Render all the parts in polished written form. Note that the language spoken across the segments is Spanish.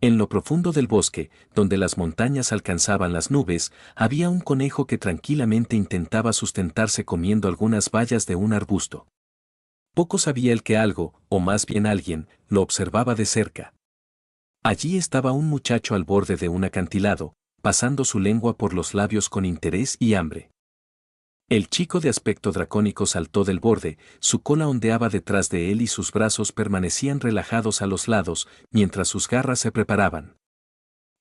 En lo profundo del bosque, donde las montañas alcanzaban las nubes, había un conejo que tranquilamente intentaba sustentarse comiendo algunas bayas de un arbusto. Poco sabía él que algo, o más bien alguien, lo observaba de cerca. Allí estaba un muchacho al borde de un acantilado, pasando su lengua por los labios con interés y hambre. El chico de aspecto dracónico saltó del borde, su cola ondeaba detrás de él y sus brazos permanecían relajados a los lados, mientras sus garras se preparaban.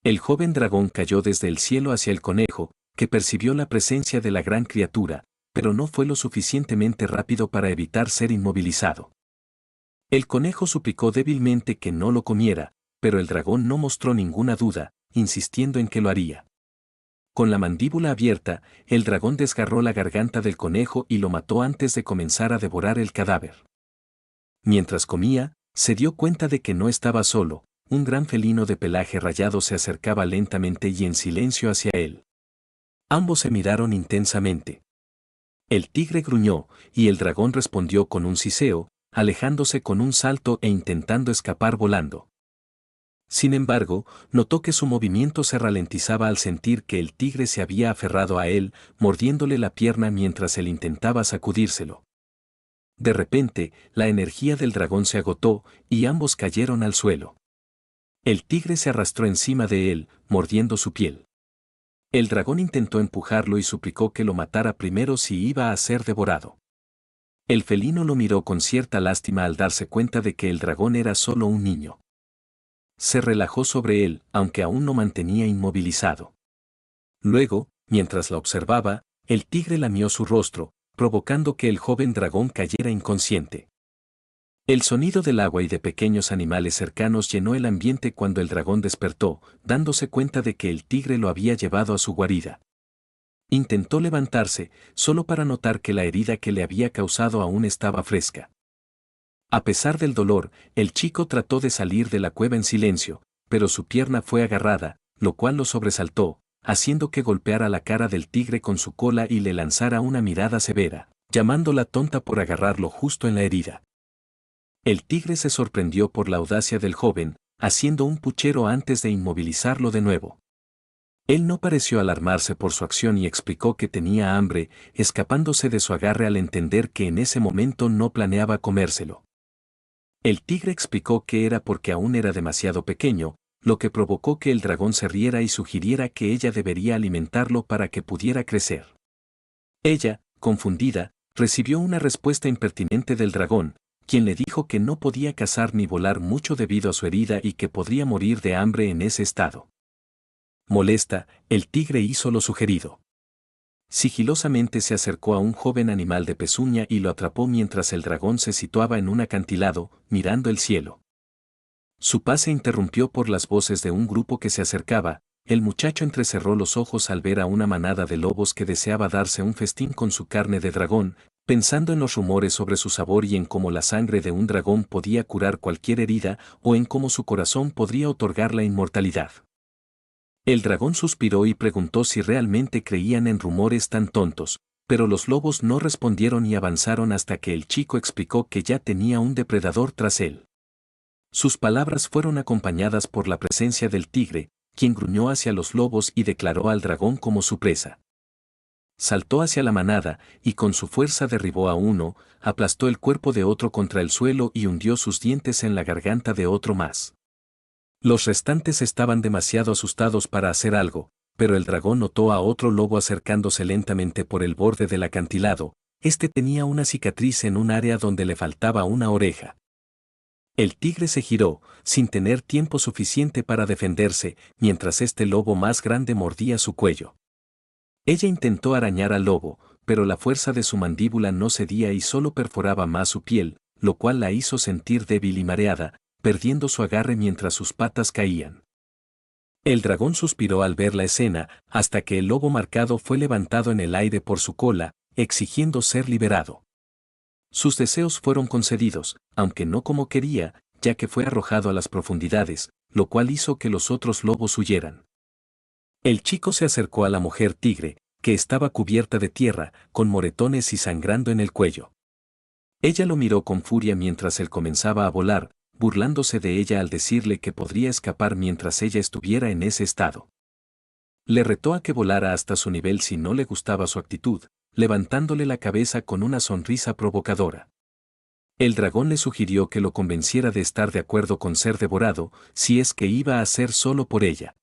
El joven dragón cayó desde el cielo hacia el conejo, que percibió la presencia de la gran criatura, pero no fue lo suficientemente rápido para evitar ser inmovilizado. El conejo suplicó débilmente que no lo comiera, pero el dragón no mostró ninguna duda, insistiendo en que lo haría. Con la mandíbula abierta, el dragón desgarró la garganta del conejo y lo mató antes de comenzar a devorar el cadáver. Mientras comía, se dio cuenta de que no estaba solo, un gran felino de pelaje rayado se acercaba lentamente y en silencio hacia él. Ambos se miraron intensamente. El tigre gruñó, y el dragón respondió con un siseo, alejándose con un salto e intentando escapar volando. Sin embargo, notó que su movimiento se ralentizaba al sentir que el tigre se había aferrado a él, mordiéndole la pierna mientras él intentaba sacudírselo. De repente, la energía del dragón se agotó, y ambos cayeron al suelo. El tigre se arrastró encima de él, mordiendo su piel. El dragón intentó empujarlo y suplicó que lo matara primero si iba a ser devorado. El felino lo miró con cierta lástima al darse cuenta de que el dragón era solo un niño. Se relajó sobre él, aunque aún lo mantenía inmovilizado. Luego, mientras la observaba, el tigre lamió su rostro, provocando que el joven dragón cayera inconsciente. El sonido del agua y de pequeños animales cercanos llenó el ambiente cuando el dragón despertó, dándose cuenta de que el tigre lo había llevado a su guarida. Intentó levantarse, solo para notar que la herida que le había causado aún estaba fresca. A pesar del dolor, el chico trató de salir de la cueva en silencio, pero su pierna fue agarrada, lo cual lo sobresaltó, haciendo que golpeara la cara del tigre con su cola y le lanzara una mirada severa, llamándola tonta por agarrarlo justo en la herida. El tigre se sorprendió por la audacia del joven, haciendo un puchero antes de inmovilizarlo de nuevo. Él no pareció alarmarse por su acción y explicó que tenía hambre, escapándose de su agarre al entender que en ese momento no planeaba comérselo. El tigre explicó que era porque aún era demasiado pequeño, lo que provocó que el dragón se riera y sugiriera que ella debería alimentarlo para que pudiera crecer. Ella, confundida, recibió una respuesta impertinente del dragón, quien le dijo que no podía cazar ni volar mucho debido a su herida y que podría morir de hambre en ese estado. Molesta, el tigre hizo lo sugerido. Sigilosamente se acercó a un joven animal de pezuña y lo atrapó mientras el dragón se situaba en un acantilado, mirando el cielo. Su paz se interrumpió por las voces de un grupo que se acercaba. El muchacho entrecerró los ojos al ver a una manada de lobos que deseaba darse un festín con su carne de dragón, pensando en los rumores sobre su sabor y en cómo la sangre de un dragón podía curar cualquier herida o en cómo su corazón podría otorgar la inmortalidad. El dragón suspiró y preguntó si realmente creían en rumores tan tontos, pero los lobos no respondieron y avanzaron hasta que el chico explicó que ya tenía un depredador tras él. Sus palabras fueron acompañadas por la presencia del tigre, quien gruñó hacia los lobos y declaró al dragón como su presa. Saltó hacia la manada, y con su fuerza derribó a uno, aplastó el cuerpo de otro contra el suelo y hundió sus dientes en la garganta de otro más. Los restantes estaban demasiado asustados para hacer algo, pero el dragón notó a otro lobo acercándose lentamente por el borde del acantilado. Este tenía una cicatriz en un área donde le faltaba una oreja. El tigre se giró, sin tener tiempo suficiente para defenderse, mientras este lobo más grande mordía su cuello. Ella intentó arañar al lobo, pero la fuerza de su mandíbula no cedía y solo perforaba más su piel, lo cual la hizo sentir débil y mareada, perdiendo su agarre mientras sus patas caían. El dragón suspiró al ver la escena, hasta que el lobo marcado fue levantado en el aire por su cola, exigiendo ser liberado. Sus deseos fueron concedidos, aunque no como quería, ya que fue arrojado a las profundidades, lo cual hizo que los otros lobos huyeran. El chico se acercó a la mujer tigre, que estaba cubierta de tierra, con moretones y sangrando en el cuello. Ella lo miró con furia mientras él comenzaba a volar, burlándose de ella al decirle que podría escapar mientras ella estuviera en ese estado. Le retó a que volara hasta su nivel si no le gustaba su actitud, levantándole la cabeza con una sonrisa provocadora. El dragón le sugirió que lo convenciera de estar de acuerdo con ser devorado, si es que iba a ser solo por ella.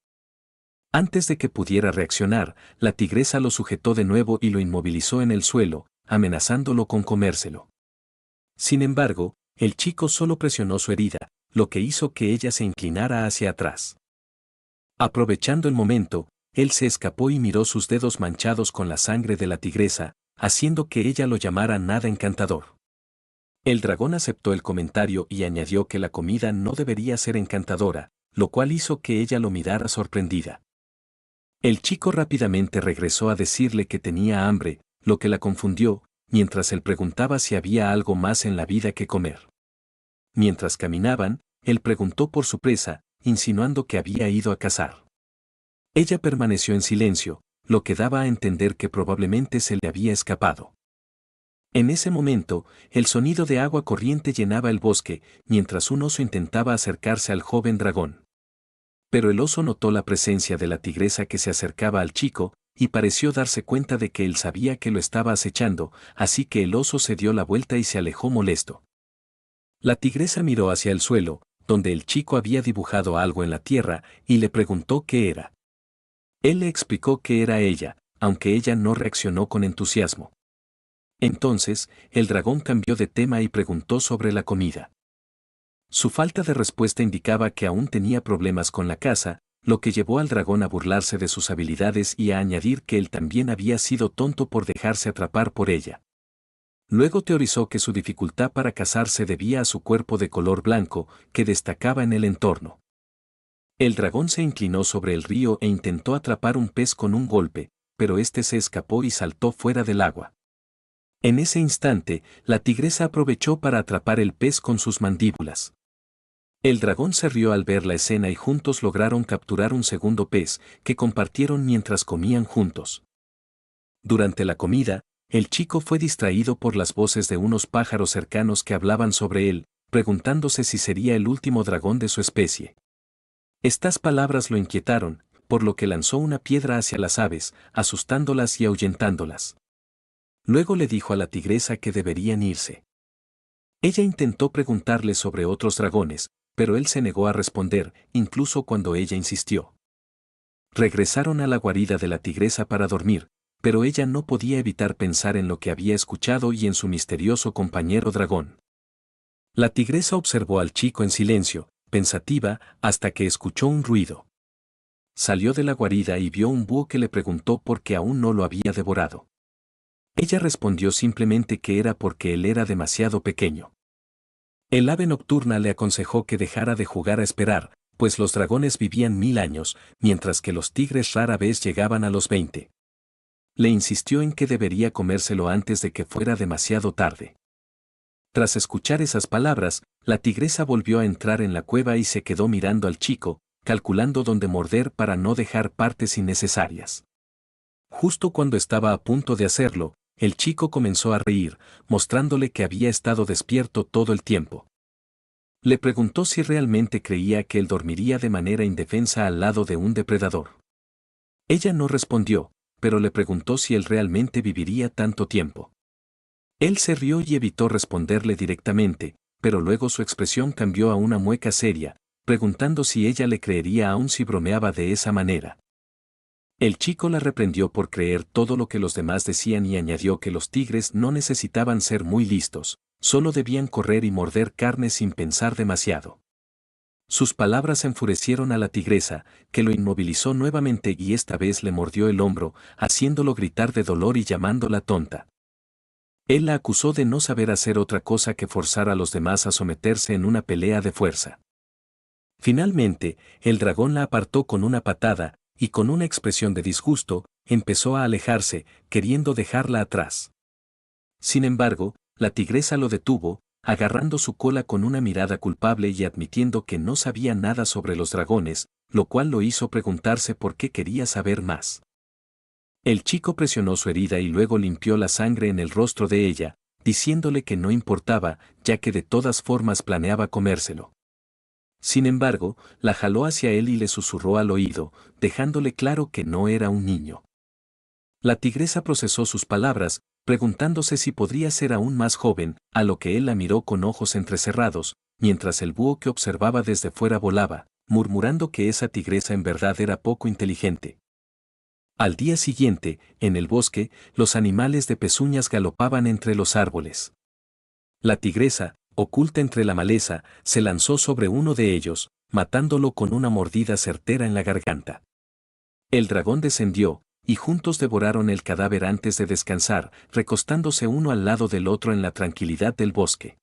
Antes de que pudiera reaccionar, la tigresa lo sujetó de nuevo y lo inmovilizó en el suelo, amenazándolo con comérselo. Sin embargo, el chico solo presionó su herida, lo que hizo que ella se inclinara hacia atrás. Aprovechando el momento, él se escapó y miró sus dedos manchados con la sangre de la tigresa, haciendo que ella lo llamara nada encantador. El dragón aceptó el comentario y añadió que la comida no debería ser encantadora, lo cual hizo que ella lo mirara sorprendida. El chico rápidamente regresó a decirle que tenía hambre, lo que la confundió, mientras él preguntaba si había algo más en la vida que comer. Mientras caminaban, él preguntó por su presa, insinuando que había ido a cazar. Ella permaneció en silencio, lo que daba a entender que probablemente se le había escapado. En ese momento, el sonido de agua corriente llenaba el bosque, mientras un oso intentaba acercarse al joven dragón. Pero el oso notó la presencia de la tigresa que se acercaba al chico, y pareció darse cuenta de que él sabía que lo estaba acechando, así que el oso se dio la vuelta y se alejó molesto. La tigresa miró hacia el suelo, donde el chico había dibujado algo en la tierra, y le preguntó qué era. Él le explicó que era ella, aunque ella no reaccionó con entusiasmo. Entonces, el dragón cambió de tema y preguntó sobre la comida. Su falta de respuesta indicaba que aún tenía problemas con la caza, lo que llevó al dragón a burlarse de sus habilidades y a añadir que él también había sido tonto por dejarse atrapar por ella. Luego teorizó que su dificultad para cazar se debía a su cuerpo de color blanco, que destacaba en el entorno. El dragón se inclinó sobre el río e intentó atrapar un pez con un golpe, pero este se escapó y saltó fuera del agua. En ese instante, la tigresa aprovechó para atrapar el pez con sus mandíbulas. El dragón se rió al ver la escena y juntos lograron capturar un segundo pez, que compartieron mientras comían juntos. Durante la comida, el chico fue distraído por las voces de unos pájaros cercanos que hablaban sobre él, preguntándose si sería el último dragón de su especie. Estas palabras lo inquietaron, por lo que lanzó una piedra hacia las aves, asustándolas y ahuyentándolas. Luego le dijo a la tigresa que deberían irse. Ella intentó preguntarle sobre otros dragones, pero él se negó a responder, incluso cuando ella insistió. Regresaron a la guarida de la tigresa para dormir, pero ella no podía evitar pensar en lo que había escuchado y en su misterioso compañero dragón. La tigresa observó al chico en silencio, pensativa, hasta que escuchó un ruido. Salió de la guarida y vio un búho que le preguntó por qué aún no lo había devorado. Ella respondió simplemente que era porque él era demasiado pequeño. El ave nocturna le aconsejó que dejara de jugar a esperar, pues los dragones vivían 1000 años, mientras que los tigres rara vez llegaban a los 20. Le insistió en que debería comérselo antes de que fuera demasiado tarde. Tras escuchar esas palabras, la tigresa volvió a entrar en la cueva y se quedó mirando al chico, calculando dónde morder para no dejar partes innecesarias. Justo cuando estaba a punto de hacerlo, el chico comenzó a reír, mostrándole que había estado despierto todo el tiempo. Le preguntó si realmente creía que él dormiría de manera indefensa al lado de un depredador. Ella no respondió, pero le preguntó si él realmente viviría tanto tiempo. Él se rió y evitó responderle directamente, pero luego su expresión cambió a una mueca seria, preguntando si ella le creería aún si bromeaba de esa manera. El chico la reprendió por creer todo lo que los demás decían y añadió que los tigres no necesitaban ser muy listos, solo debían correr y morder carne sin pensar demasiado. Sus palabras enfurecieron a la tigresa, que lo inmovilizó nuevamente y esta vez le mordió el hombro, haciéndolo gritar de dolor y llamándola tonta. Él la acusó de no saber hacer otra cosa que forzar a los demás a someterse en una pelea de fuerza. Finalmente, el dragón la apartó con una patada, y con una expresión de disgusto, empezó a alejarse, queriendo dejarla atrás. Sin embargo, la tigresa lo detuvo, agarrando su cola con una mirada culpable y admitiendo que no sabía nada sobre los dragones, lo cual lo hizo preguntarse por qué quería saber más. El chico presionó su herida y luego limpió la sangre en el rostro de ella, diciéndole que no importaba, ya que de todas formas planeaba comérselo. Sin embargo, la jaló hacia él y le susurró al oído, dejándole claro que no era un niño. La tigresa procesó sus palabras, preguntándose si podría ser aún más joven, a lo que él la miró con ojos entrecerrados, mientras el búho que observaba desde fuera volaba, murmurando que esa tigresa en verdad era poco inteligente. Al día siguiente, en el bosque, los animales de pezuñas galopaban entre los árboles. La tigresa, oculta entre la maleza, se lanzó sobre uno de ellos, matándolo con una mordida certera en la garganta. El dragón descendió, y juntos devoraron el cadáver antes de descansar, recostándose uno al lado del otro en la tranquilidad del bosque.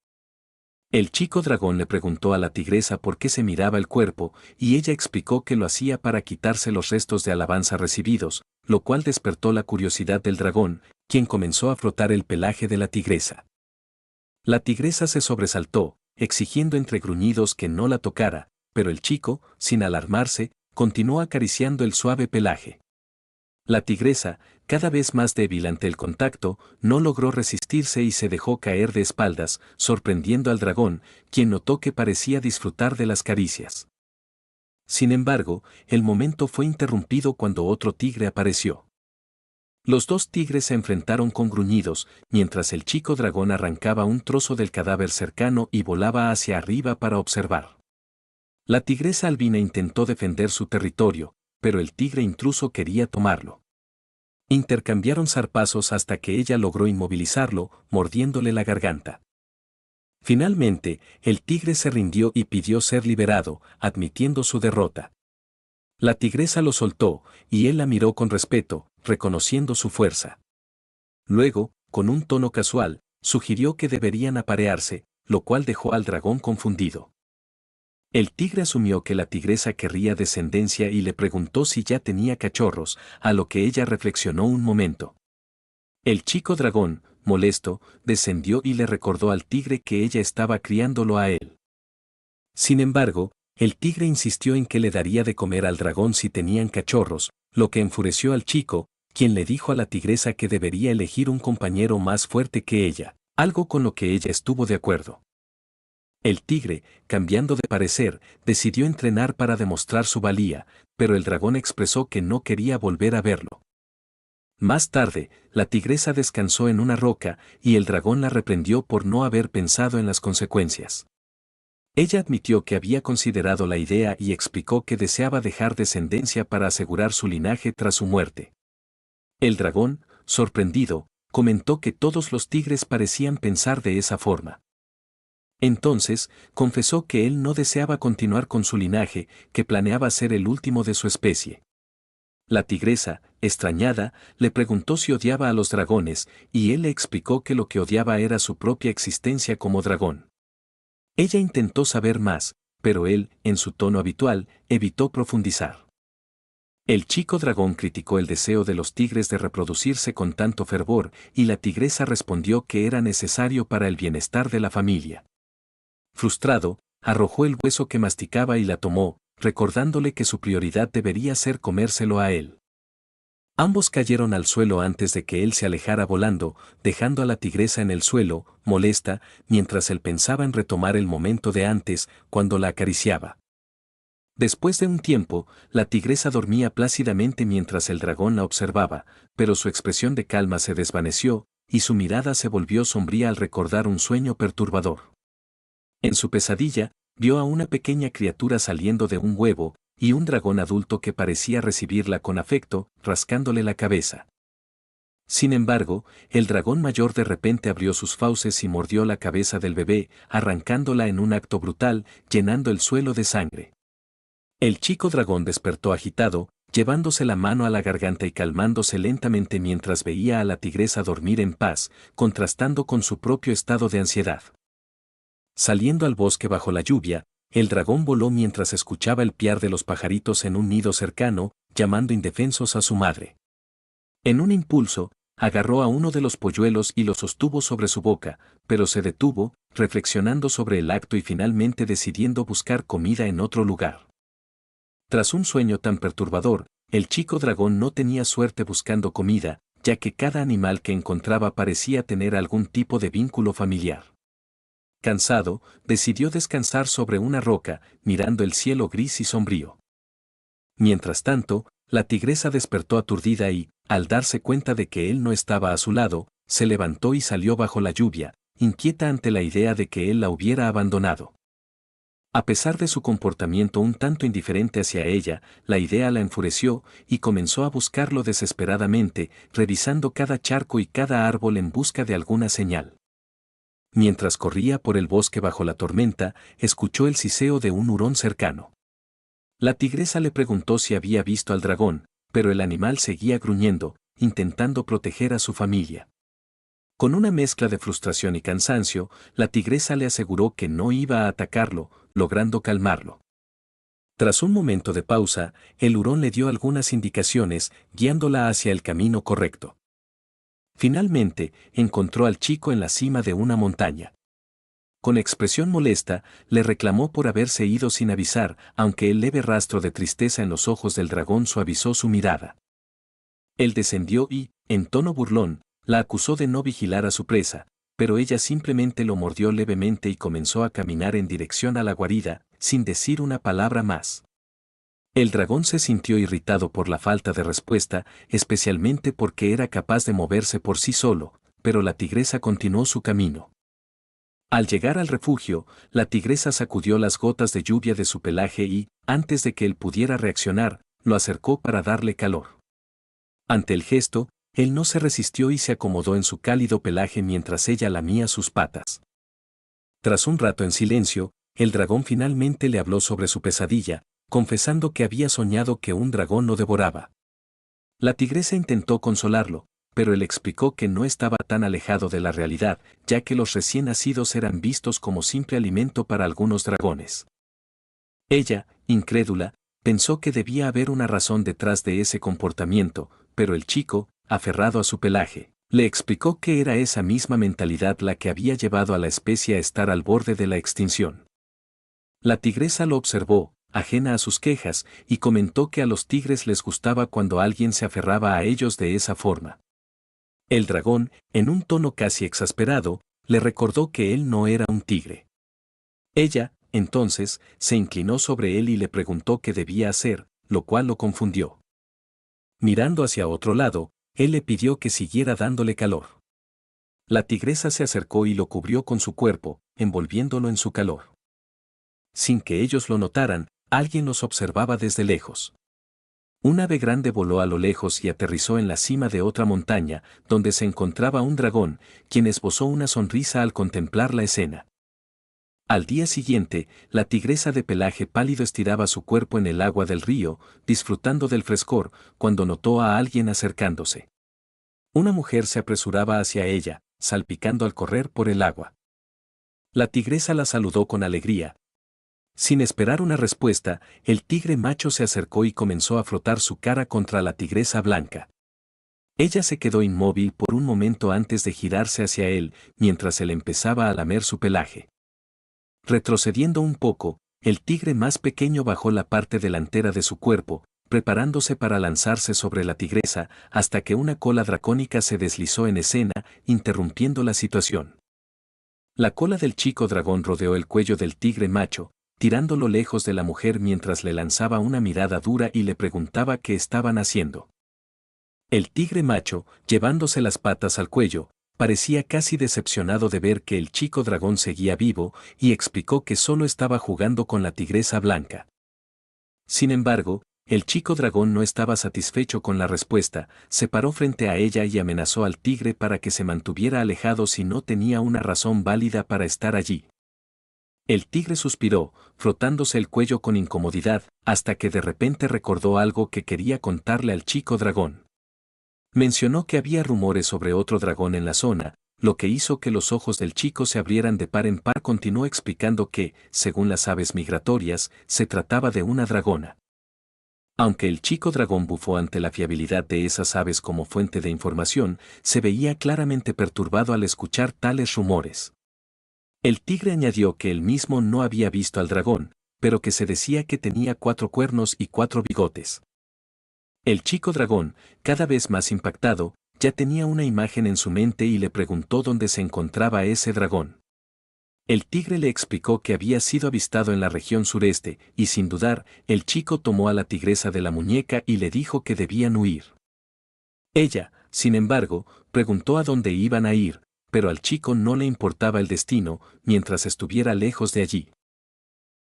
El chico dragón le preguntó a la tigresa por qué se miraba el cuerpo, y ella explicó que lo hacía para quitarse los restos de alabanza recibidos, lo cual despertó la curiosidad del dragón, quien comenzó a frotar el pelaje de la tigresa. La tigresa se sobresaltó, exigiendo entre gruñidos que no la tocara, pero el chico, sin alarmarse, continuó acariciando el suave pelaje. La tigresa, cada vez más débil ante el contacto, no logró resistirse y se dejó caer de espaldas, sorprendiendo al dragón, quien notó que parecía disfrutar de las caricias. Sin embargo, el momento fue interrumpido cuando otro tigre apareció. Los dos tigres se enfrentaron con gruñidos, mientras el chico dragón arrancaba un trozo del cadáver cercano y volaba hacia arriba para observar. La tigresa albina intentó defender su territorio, pero el tigre intruso quería tomarlo. Intercambiaron zarpazos hasta que ella logró inmovilizarlo, mordiéndole la garganta. Finalmente, el tigre se rindió y pidió ser liberado, admitiendo su derrota. La tigresa lo soltó, y él la miró con respeto, reconociendo su fuerza. Luego, con un tono casual, sugirió que deberían aparearse, lo cual dejó al dragón confundido. El tigre asumió que la tigresa querría descendencia y le preguntó si ya tenía cachorros, a lo que ella reflexionó un momento. El chico dragón, molesto, descendió y le recordó al tigre que ella estaba criándolo a él. Sin embargo, el tigre insistió en que le daría de comer al dragón si tenían cachorros, lo que enfureció al chico, quien le dijo a la tigresa que debería elegir un compañero más fuerte que ella, algo con lo que ella estuvo de acuerdo. El tigre, cambiando de parecer, decidió entrenar para demostrar su valía, pero el dragón expresó que no quería volver a verlo. Más tarde, la tigresa descansó en una roca y el dragón la reprendió por no haber pensado en las consecuencias. Ella admitió que había considerado la idea y explicó que deseaba dejar descendencia para asegurar su linaje tras su muerte. El dragón, sorprendido, comentó que todos los tigres parecían pensar de esa forma. Entonces, confesó que él no deseaba continuar con su linaje, que planeaba ser el último de su especie. La tigresa, extrañada, le preguntó si odiaba a los dragones, y él le explicó que lo que odiaba era su propia existencia como dragón. Ella intentó saber más, pero él, en su tono habitual, evitó profundizar. El chico dragón criticó el deseo de los tigres de reproducirse con tanto fervor, y la tigresa respondió que era necesario para el bienestar de la familia. Frustrado, arrojó el hueso que masticaba y la tomó, recordándole que su prioridad debería ser comérselo a él. Ambos cayeron al suelo antes de que él se alejara volando, dejando a la tigresa en el suelo, molesta, mientras él pensaba en retomar el momento de antes, cuando la acariciaba. Después de un tiempo, la tigresa dormía plácidamente mientras el dragón la observaba, pero su expresión de calma se desvaneció, y su mirada se volvió sombría al recordar un sueño perturbador. En su pesadilla, vio a una pequeña criatura saliendo de un huevo, y un dragón adulto que parecía recibirla con afecto, rascándole la cabeza. Sin embargo, el dragón mayor de repente abrió sus fauces y mordió la cabeza del bebé, arrancándola en un acto brutal, llenando el suelo de sangre. El chico dragón despertó agitado, llevándose la mano a la garganta y calmándose lentamente mientras veía a la tigresa dormir en paz, contrastando con su propio estado de ansiedad. Saliendo al bosque bajo la lluvia, el dragón voló mientras escuchaba el piar de los pajaritos en un nido cercano, llamando indefensos a su madre. En un impulso, agarró a uno de los polluelos y lo sostuvo sobre su boca, pero se detuvo, reflexionando sobre el acto y finalmente decidiendo buscar comida en otro lugar. Tras un sueño tan perturbador, el chico dragón no tenía suerte buscando comida, ya que cada animal que encontraba parecía tener algún tipo de vínculo familiar. cansado, decidió descansar sobre una roca, mirando el cielo gris y sombrío. Mientras tanto, la tigresa despertó aturdida y, al darse cuenta de que él no estaba a su lado, se levantó y salió bajo la lluvia, inquieta ante la idea de que él la hubiera abandonado. A pesar de su comportamiento un tanto indiferente hacia ella, la idea la enfureció y comenzó a buscarlo desesperadamente, revisando cada charco y cada árbol en busca de alguna señal. Mientras corría por el bosque bajo la tormenta, escuchó el siseo de un hurón cercano. La tigresa le preguntó si había visto al dragón, pero el animal seguía gruñendo, intentando proteger a su familia. Con una mezcla de frustración y cansancio, la tigresa le aseguró que no iba a atacarlo, logrando calmarlo. Tras un momento de pausa, el hurón le dio algunas indicaciones, guiándola hacia el camino correcto. Finalmente, encontró al chico en la cima de una montaña. Con expresión molesta, le reclamó por haberse ido sin avisar, aunque el leve rastro de tristeza en los ojos del dragón suavizó su mirada. Él descendió y, en tono burlón, la acusó de no vigilar a su presa, pero ella simplemente lo mordió levemente y comenzó a caminar en dirección a la guarida, sin decir una palabra más. El dragón se sintió irritado por la falta de respuesta, especialmente porque era capaz de moverse por sí solo, pero la tigresa continuó su camino. Al llegar al refugio, la tigresa sacudió las gotas de lluvia de su pelaje y, antes de que él pudiera reaccionar, lo acercó para darle calor. Ante el gesto, él no se resistió y se acomodó en su cálido pelaje mientras ella lamía sus patas. Tras un rato en silencio, el dragón finalmente le habló sobre su pesadilla, confesando que había soñado que un dragón lo devoraba. La tigresa intentó consolarlo, pero él explicó que no estaba tan alejado de la realidad, ya que los recién nacidos eran vistos como simple alimento para algunos dragones. Ella, incrédula, pensó que debía haber una razón detrás de ese comportamiento, pero el chico, aferrado a su pelaje, le explicó que era esa misma mentalidad la que había llevado a la especie a estar al borde de la extinción. La tigresa lo observó, ajena a sus quejas, y comentó que a los tigres les gustaba cuando alguien se aferraba a ellos de esa forma. El dragón, en un tono casi exasperado, le recordó que él no era un tigre. Ella, entonces, se inclinó sobre él y le preguntó qué debía hacer, lo cual lo confundió. Mirando hacia otro lado, él le pidió que siguiera dándole calor. La tigresa se acercó y lo cubrió con su cuerpo, envolviéndolo en su calor. Sin que ellos lo notaran, alguien los observaba desde lejos. Un ave grande voló a lo lejos y aterrizó en la cima de otra montaña, donde se encontraba un dragón, quien esbozó una sonrisa al contemplar la escena. Al día siguiente, la tigresa de pelaje pálido estiraba su cuerpo en el agua del río, disfrutando del frescor, cuando notó a alguien acercándose. Una mujer se apresuraba hacia ella, salpicando al correr por el agua. La tigresa la saludó con alegría. Sin esperar una respuesta, el tigre macho se acercó y comenzó a frotar su cara contra la tigresa blanca. Ella se quedó inmóvil por un momento antes de girarse hacia él, mientras él empezaba a lamer su pelaje. Retrocediendo un poco, el tigre más pequeño bajó la parte delantera de su cuerpo, preparándose para lanzarse sobre la tigresa, hasta que una cola dracónica se deslizó en escena, interrumpiendo la situación. La cola del chico dragón rodeó el cuello del tigre macho, tirándolo lejos de la mujer mientras le lanzaba una mirada dura y le preguntaba qué estaban haciendo. El tigre macho, llevándose las patas al cuello, parecía casi decepcionado de ver que el chico dragón seguía vivo y explicó que solo estaba jugando con la tigresa blanca. Sin embargo, el chico dragón no estaba satisfecho con la respuesta, se paró frente a ella y amenazó al tigre para que se mantuviera alejado si no tenía una razón válida para estar allí. El tigre suspiró, frotándose el cuello con incomodidad, hasta que de repente recordó algo que quería contarle al chico dragón. Mencionó que había rumores sobre otro dragón en la zona, lo que hizo que los ojos del chico se abrieran de par en par. Continuó explicando que, según las aves migratorias, se trataba de una dragona. Aunque el chico dragón bufó ante la fiabilidad de esas aves como fuente de información, se veía claramente perturbado al escuchar tales rumores. El tigre añadió que él mismo no había visto al dragón, pero que se decía que tenía 4 cuernos y 4 bigotes. El chico dragón, cada vez más impactado, ya tenía una imagen en su mente y le preguntó dónde se encontraba ese dragón. El tigre le explicó que había sido avistado en la región sureste, y sin dudar, el chico tomó a la tigresa de la muñeca y le dijo que debían huir. Ella, sin embargo, preguntó a dónde iban a ir, pero al chico no le importaba el destino, mientras estuviera lejos de allí.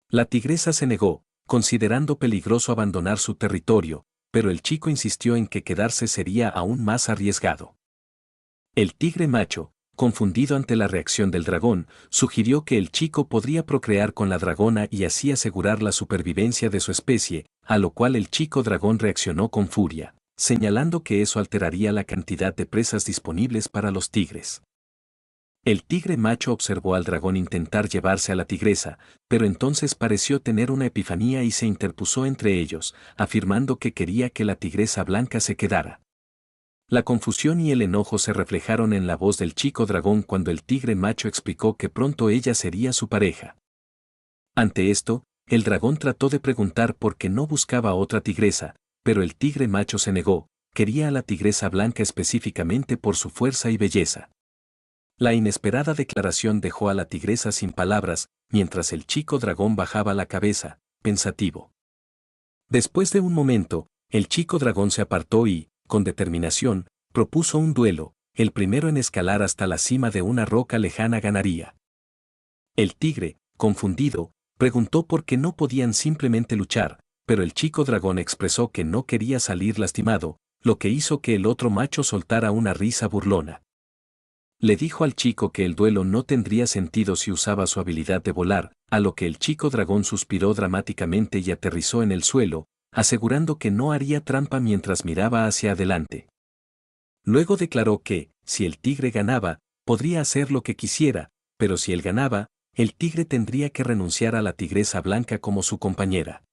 La tigresa se negó, considerando peligroso abandonar su territorio, pero el chico insistió en que quedarse sería aún más arriesgado. El tigre macho, confundido ante la reacción del dragón, sugirió que el chico podría procrear con la dragona y así asegurar la supervivencia de su especie, a lo cual el chico dragón reaccionó con furia, señalando que eso alteraría la cantidad de presas disponibles para los tigres. El tigre macho observó al dragón intentar llevarse a la tigresa, pero entonces pareció tener una epifanía y se interpuso entre ellos, afirmando que quería que la tigresa blanca se quedara. La confusión y el enojo se reflejaron en la voz del chico dragón cuando el tigre macho explicó que pronto ella sería su pareja. Ante esto, el dragón trató de preguntar por qué no buscaba otra tigresa, pero el tigre macho se negó, quería a la tigresa blanca específicamente por su fuerza y belleza. La inesperada declaración dejó a la tigresa sin palabras, mientras el chico dragón bajaba la cabeza, pensativo. Después de un momento, el chico dragón se apartó y, con determinación, propuso un duelo, el primero en escalar hasta la cima de una roca lejana ganaría. El tigre, confundido, preguntó por qué no podían simplemente luchar, pero el chico dragón expresó que no quería salir lastimado, lo que hizo que el otro macho soltara una risa burlona. Le dijo al chico que el duelo no tendría sentido si usaba su habilidad de volar, a lo que el chico dragón suspiró dramáticamente y aterrizó en el suelo, asegurando que no haría trampa mientras miraba hacia adelante. Luego declaró que, si el tigre ganaba, podría hacer lo que quisiera, pero si él ganaba, el tigre tendría que renunciar a la tigresa blanca como su compañera.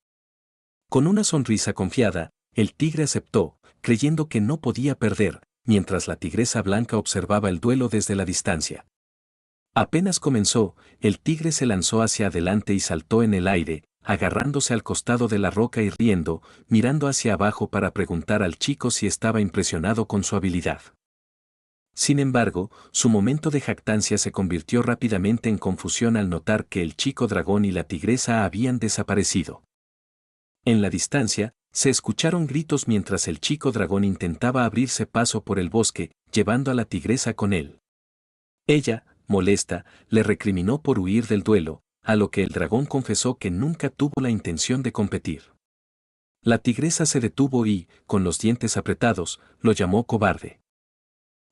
Con una sonrisa confiada, el tigre aceptó, creyendo que no podía perder, mientras la tigresa blanca observaba el duelo desde la distancia. Apenas comenzó, el tigre se lanzó hacia adelante y saltó en el aire, agarrándose al costado de la roca y riendo, mirando hacia abajo para preguntar al chico si estaba impresionado con su habilidad. Sin embargo, su momento de jactancia se convirtió rápidamente en confusión al notar que el chico dragón y la tigresa habían desaparecido. En la distancia, se escucharon gritos mientras el chico dragón intentaba abrirse paso por el bosque, llevando a la tigresa con él. Ella, molesta, le recriminó por huir del duelo, a lo que el dragón confesó que nunca tuvo la intención de competir. La tigresa se detuvo y, con los dientes apretados, lo llamó cobarde.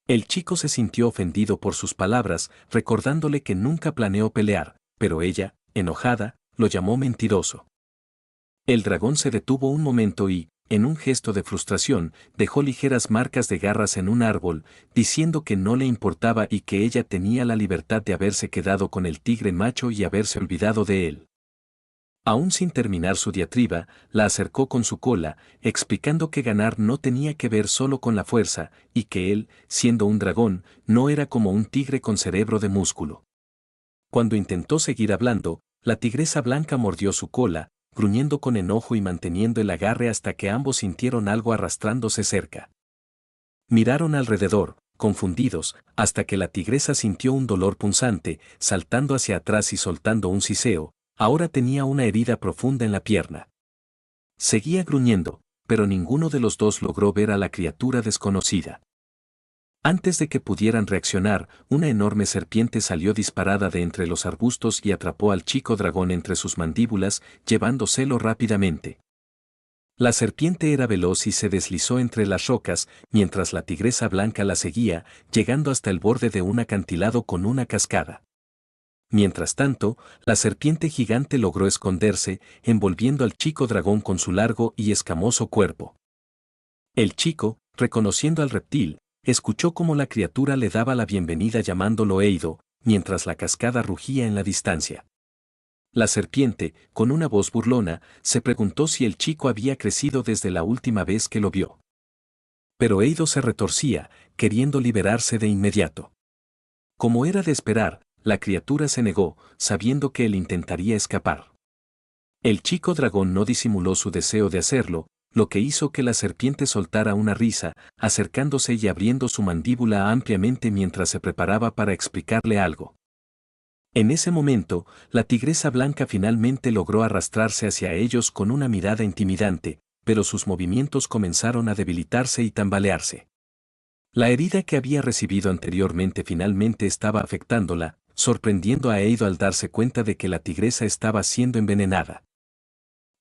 El chico se sintió ofendido por sus palabras, recordándole que nunca planeó pelear, pero ella, enojada, lo llamó mentiroso. El dragón se detuvo un momento y, en un gesto de frustración, dejó ligeras marcas de garras en un árbol, diciendo que no le importaba y que ella tenía la libertad de haberse quedado con el tigre macho y haberse olvidado de él. Aún sin terminar su diatriba, la acercó con su cola, explicando que ganar no tenía que ver solo con la fuerza, y que él, siendo un dragón, no era como un tigre con cerebro de músculo. Cuando intentó seguir hablando, la tigresa blanca mordió su cola, gruñendo con enojo y manteniendo el agarre hasta que ambos sintieron algo arrastrándose cerca. Miraron alrededor, confundidos, hasta que la tigresa sintió un dolor punzante, saltando hacia atrás y soltando un siseo. Ahora tenía una herida profunda en la pierna. Seguía gruñendo, pero ninguno de los dos logró ver a la criatura desconocida. Antes de que pudieran reaccionar, una enorme serpiente salió disparada de entre los arbustos y atrapó al chico dragón entre sus mandíbulas, llevándoselo rápidamente. La serpiente era veloz y se deslizó entre las rocas, mientras la tigresa blanca la seguía, llegando hasta el borde de un acantilado con una cascada. Mientras tanto, la serpiente gigante logró esconderse, envolviendo al chico dragón con su largo y escamoso cuerpo. El chico, reconociendo al reptil, escuchó cómo la criatura le daba la bienvenida llamándolo Eido, mientras la cascada rugía en la distancia. La serpiente, con una voz burlona, se preguntó si el chico había crecido desde la última vez que lo vio. Pero Eido se retorcía, queriendo liberarse de inmediato. Como era de esperar, la criatura se negó, sabiendo que él intentaría escapar. El chico dragón no disimuló su deseo de hacerlo, lo que hizo que la serpiente soltara una risa, acercándose y abriendo su mandíbula ampliamente mientras se preparaba para explicarle algo. En ese momento, la tigresa blanca finalmente logró arrastrarse hacia ellos con una mirada intimidante, pero sus movimientos comenzaron a debilitarse y tambalearse. La herida que había recibido anteriormente finalmente estaba afectándola, sorprendiendo a Eido al darse cuenta de que la tigresa estaba siendo envenenada.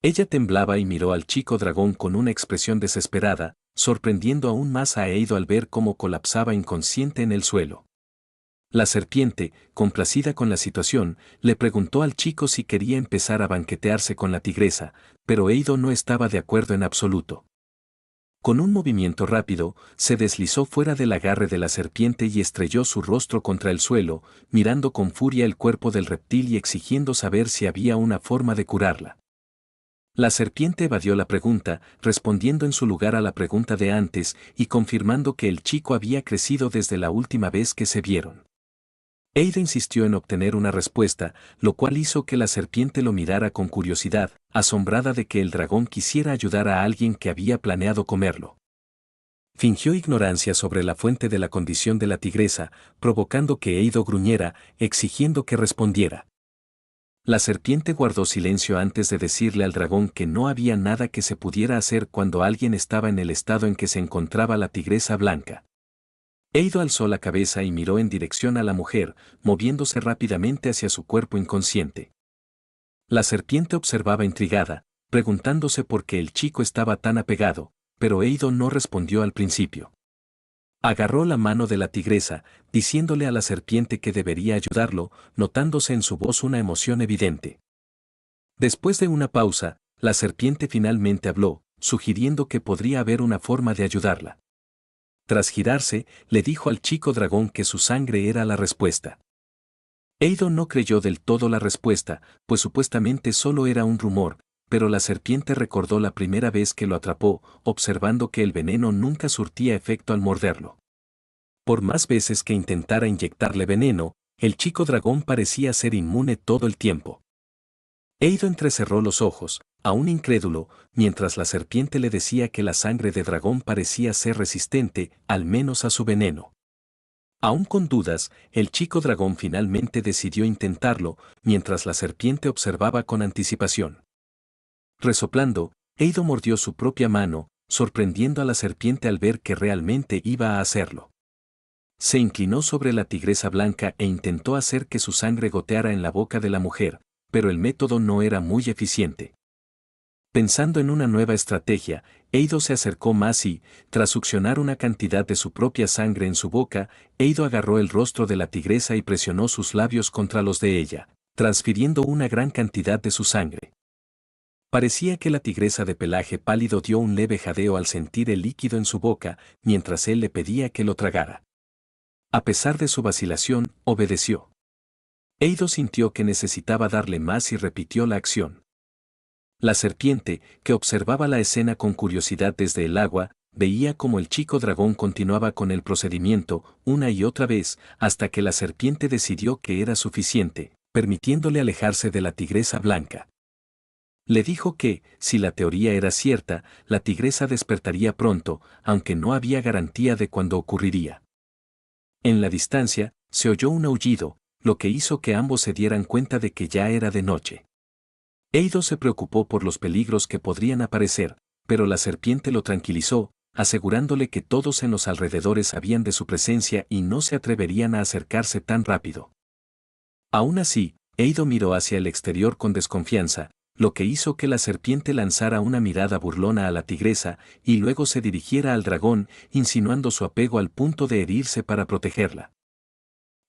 Ella temblaba y miró al chico dragón con una expresión desesperada, sorprendiendo aún más a Eido al ver cómo colapsaba inconsciente en el suelo. La serpiente, complacida con la situación, le preguntó al chico si quería empezar a banquetearse con la tigresa, pero Eido no estaba de acuerdo en absoluto. Con un movimiento rápido, se deslizó fuera del agarre de la serpiente y estrelló su rostro contra el suelo, mirando con furia el cuerpo del reptil y exigiendo saber si había una forma de curarla. La serpiente evadió la pregunta, respondiendo en su lugar a la pregunta de antes y confirmando que el chico había crecido desde la última vez que se vieron. Eido insistió en obtener una respuesta, lo cual hizo que la serpiente lo mirara con curiosidad, asombrada de que el dragón quisiera ayudar a alguien que había planeado comerlo. Fingió ignorancia sobre la fuente de la condición de la tigresa, provocando que Eido gruñera, exigiendo que respondiera. La serpiente guardó silencio antes de decirle al dragón que no había nada que se pudiera hacer cuando alguien estaba en el estado en que se encontraba la tigresa blanca. Eido alzó la cabeza y miró en dirección a la mujer, moviéndose rápidamente hacia su cuerpo inconsciente. La serpiente observaba intrigada, preguntándose por qué el chico estaba tan apegado, pero Eido no respondió al principio. Agarró la mano de la tigresa, diciéndole a la serpiente que debería ayudarlo, notándose en su voz una emoción evidente. Después de una pausa, la serpiente finalmente habló, sugiriendo que podría haber una forma de ayudarla. Tras girarse, le dijo al chico dragón que su sangre era la respuesta. Eido no creyó del todo la respuesta, pues supuestamente solo era un rumor, pero la serpiente recordó la primera vez que lo atrapó, observando que el veneno nunca surtía efecto al morderlo. Por más veces que intentara inyectarle veneno, el chico dragón parecía ser inmune todo el tiempo. Eido entrecerró los ojos, aún incrédulo, mientras la serpiente le decía que la sangre de dragón parecía ser resistente, al menos a su veneno. Aún con dudas, el chico dragón finalmente decidió intentarlo, mientras la serpiente observaba con anticipación. Resoplando, Eido mordió su propia mano, sorprendiendo a la serpiente al ver que realmente iba a hacerlo. Se inclinó sobre la tigresa blanca e intentó hacer que su sangre goteara en la boca de la mujer, pero el método no era muy eficiente. Pensando en una nueva estrategia, Eido se acercó más y, tras succionar una cantidad de su propia sangre en su boca, Eido agarró el rostro de la tigresa y presionó sus labios contra los de ella, transfiriendo una gran cantidad de su sangre. Parecía que la tigresa de pelaje pálido dio un leve jadeo al sentir el líquido en su boca, mientras él le pedía que lo tragara. A pesar de su vacilación, obedeció. Eido sintió que necesitaba darle más y repitió la acción. La serpiente, que observaba la escena con curiosidad desde el agua, veía cómo el chico dragón continuaba con el procedimiento, una y otra vez, hasta que la serpiente decidió que era suficiente, permitiéndole alejarse de la tigresa blanca. Le dijo que, si la teoría era cierta, la tigresa despertaría pronto, aunque no había garantía de cuándo ocurriría. En la distancia, se oyó un aullido, lo que hizo que ambos se dieran cuenta de que ya era de noche. Eido se preocupó por los peligros que podrían aparecer, pero la serpiente lo tranquilizó, asegurándole que todos en los alrededores sabían de su presencia y no se atreverían a acercarse tan rápido. Aún así, Eido miró hacia el exterior con desconfianza, lo que hizo que la serpiente lanzara una mirada burlona a la tigresa y luego se dirigiera al dragón, insinuando su apego al punto de herirse para protegerla.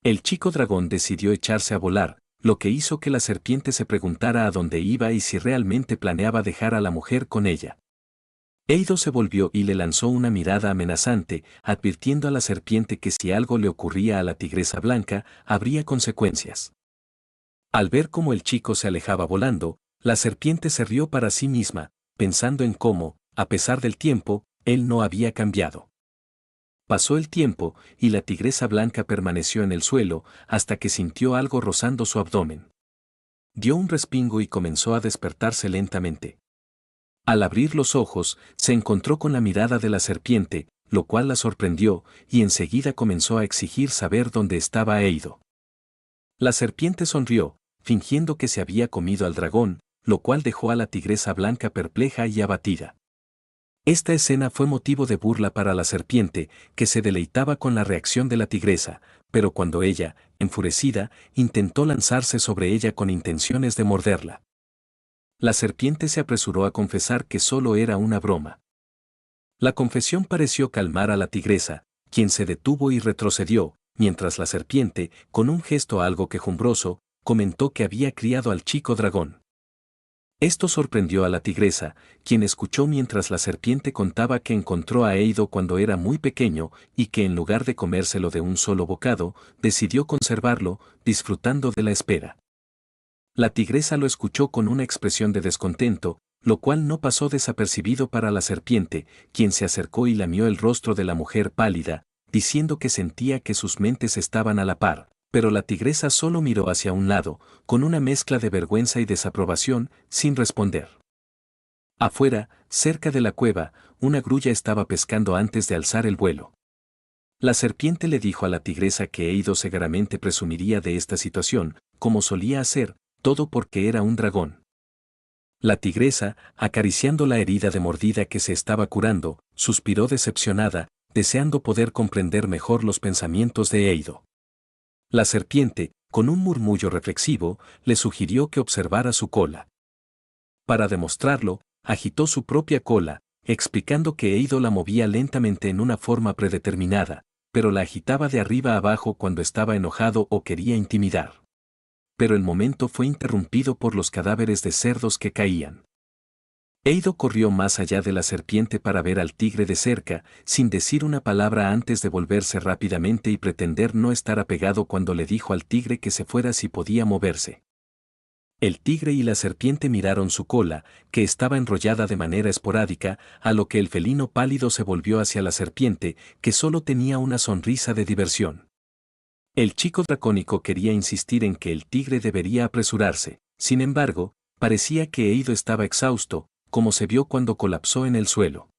El chico dragón decidió echarse a volar, lo que hizo que la serpiente se preguntara a dónde iba y si realmente planeaba dejar a la mujer con ella. Eido se volvió y le lanzó una mirada amenazante, advirtiendo a la serpiente que si algo le ocurría a la tigresa blanca, habría consecuencias. Al ver cómo el chico se alejaba volando, la serpiente se rió para sí misma, pensando en cómo, a pesar del tiempo, él no había cambiado. Pasó el tiempo, y la tigresa blanca permaneció en el suelo, hasta que sintió algo rozando su abdomen. Dio un respingo y comenzó a despertarse lentamente. Al abrir los ojos, se encontró con la mirada de la serpiente, lo cual la sorprendió, y enseguida comenzó a exigir saber dónde estaba Eido. La serpiente sonrió, fingiendo que se había comido al dragón, lo cual dejó a la tigresa blanca perpleja y abatida. Esta escena fue motivo de burla para la serpiente, que se deleitaba con la reacción de la tigresa, pero cuando ella, enfurecida, intentó lanzarse sobre ella con intenciones de morderla. La serpiente se apresuró a confesar que solo era una broma. La confesión pareció calmar a la tigresa, quien se detuvo y retrocedió, mientras la serpiente, con un gesto algo quejumbroso, comentó que había criado al chico dragón. Esto sorprendió a la tigresa, quien escuchó mientras la serpiente contaba que encontró a Eido cuando era muy pequeño y que en lugar de comérselo de un solo bocado, decidió conservarlo, disfrutando de la espera. La tigresa lo escuchó con una expresión de descontento, lo cual no pasó desapercibido para la serpiente, quien se acercó y lamió el rostro de la mujer pálida, diciendo que sentía que sus mentes estaban a la par. Pero la tigresa solo miró hacia un lado, con una mezcla de vergüenza y desaprobación, sin responder. Afuera, cerca de la cueva, una grulla estaba pescando antes de alzar el vuelo. La serpiente le dijo a la tigresa que Eido seguramente presumiría de esta situación, como solía hacer, todo porque era un dragón. La tigresa, acariciando la herida de mordida que se estaba curando, suspiró decepcionada, deseando poder comprender mejor los pensamientos de Eido. La serpiente, con un murmullo reflexivo, le sugirió que observara su cola. Para demostrarlo, agitó su propia cola, explicando que Eido la movía lentamente en una forma predeterminada, pero la agitaba de arriba a abajo cuando estaba enojado o quería intimidar. Pero el momento fue interrumpido por los cadáveres de cerdos que caían. Eido corrió más allá de la serpiente para ver al tigre de cerca, sin decir una palabra antes de volverse rápidamente y pretender no estar apegado cuando le dijo al tigre que se fuera si podía moverse. El tigre y la serpiente miraron su cola, que estaba enrollada de manera esporádica, a lo que el felino pálido se volvió hacia la serpiente, que solo tenía una sonrisa de diversión. El chico dracónico quería insistir en que el tigre debería apresurarse, sin embargo, parecía que Eido estaba exhausto, como se vio cuando colapsó en el suelo.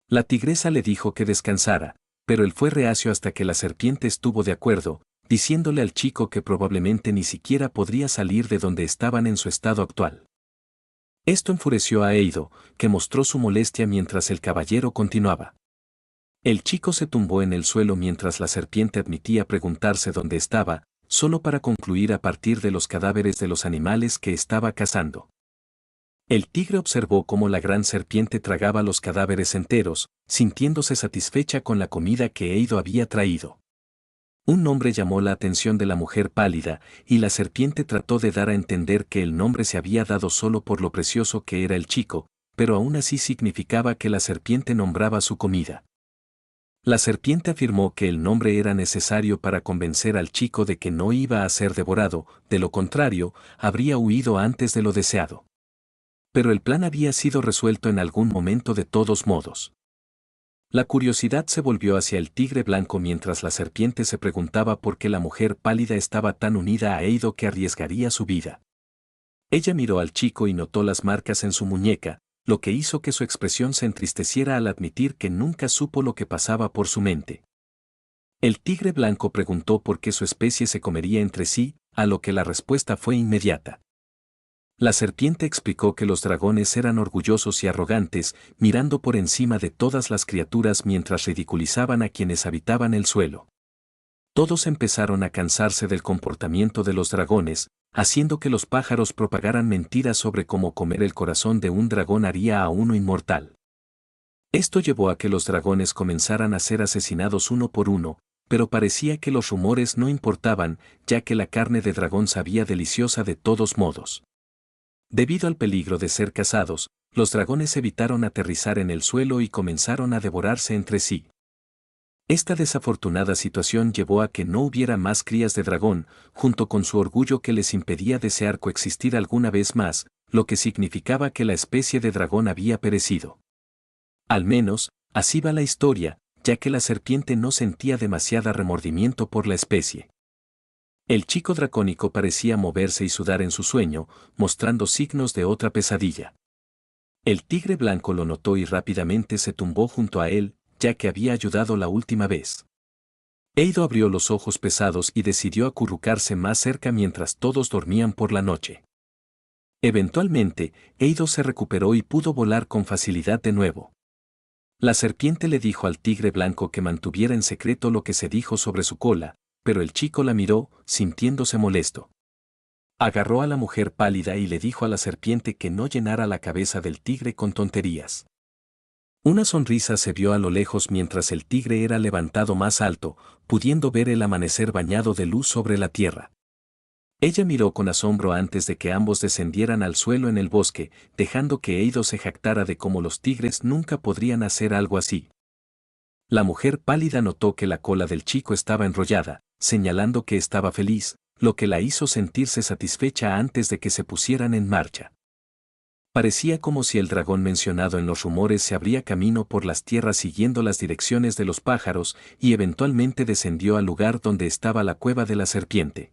La tigresa le dijo que descansara, pero él fue reacio hasta que la serpiente estuvo de acuerdo, diciéndole al chico que probablemente ni siquiera podría salir de donde estaban en su estado actual. Esto enfureció a Eido, que mostró su molestia mientras el caballero continuaba. El chico se tumbó en el suelo mientras la serpiente admitía preguntarse dónde estaba, solo para concluir a partir de los cadáveres de los animales que estaba cazando. El tigre observó cómo la gran serpiente tragaba los cadáveres enteros, sintiéndose satisfecha con la comida que Eido había traído. Un nombre llamó la atención de la mujer pálida, y la serpiente trató de dar a entender que el nombre se había dado solo por lo precioso que era el chico, pero aún así significaba que la serpiente nombraba su comida. La serpiente afirmó que el nombre era necesario para convencer al chico de que no iba a ser devorado, de lo contrario, habría huido antes de lo deseado. Pero el plan había sido resuelto en algún momento de todos modos. La curiosidad se volvió hacia el tigre blanco mientras la serpiente se preguntaba por qué la mujer pálida estaba tan unida a Eido que arriesgaría su vida. Ella miró al chico y notó las marcas en su muñeca, lo que hizo que su expresión se entristeciera al admitir que nunca supo lo que pasaba por su mente. El tigre blanco preguntó por qué su especie se comería entre sí, a lo que la respuesta fue inmediata. La serpiente explicó que los dragones eran orgullosos y arrogantes, mirando por encima de todas las criaturas mientras ridiculizaban a quienes habitaban el suelo. Todos empezaron a cansarse del comportamiento de los dragones, haciendo que los pájaros propagaran mentiras sobre cómo comer el corazón de un dragón haría a uno inmortal. Esto llevó a que los dragones comenzaran a ser asesinados uno por uno, pero parecía que los rumores no importaban, ya que la carne de dragón sabía deliciosa de todos modos. Debido al peligro de ser cazados, los dragones evitaron aterrizar en el suelo y comenzaron a devorarse entre sí. Esta desafortunada situación llevó a que no hubiera más crías de dragón, junto con su orgullo que les impedía desear coexistir alguna vez más, lo que significaba que la especie de dragón había perecido. Al menos, así va la historia, ya que la serpiente no sentía demasiado remordimiento por la especie. El chico dracónico parecía moverse y sudar en su sueño, mostrando signos de otra pesadilla. El tigre blanco lo notó y rápidamente se tumbó junto a él, ya que había ayudado la última vez. Eido abrió los ojos pesados y decidió acurrucarse más cerca mientras todos dormían por la noche. Eventualmente, Eido se recuperó y pudo volar con facilidad de nuevo. La serpiente le dijo al tigre blanco que mantuviera en secreto lo que se dijo sobre su cola, pero el chico la miró, sintiéndose molesto. Agarró a la mujer pálida y le dijo a la serpiente que no llenara la cabeza del tigre con tonterías. Una sonrisa se vio a lo lejos mientras el tigre era levantado más alto, pudiendo ver el amanecer bañado de luz sobre la tierra. Ella miró con asombro antes de que ambos descendieran al suelo en el bosque, dejando que Eido se jactara de cómo los tigres nunca podrían hacer algo así. La mujer pálida notó que la cola del chico estaba enrollada, señalando que estaba feliz, lo que la hizo sentirse satisfecha antes de que se pusieran en marcha. Parecía como si el dragón mencionado en los rumores se abría camino por las tierras siguiendo las direcciones de los pájaros y eventualmente descendió al lugar donde estaba la cueva de la serpiente.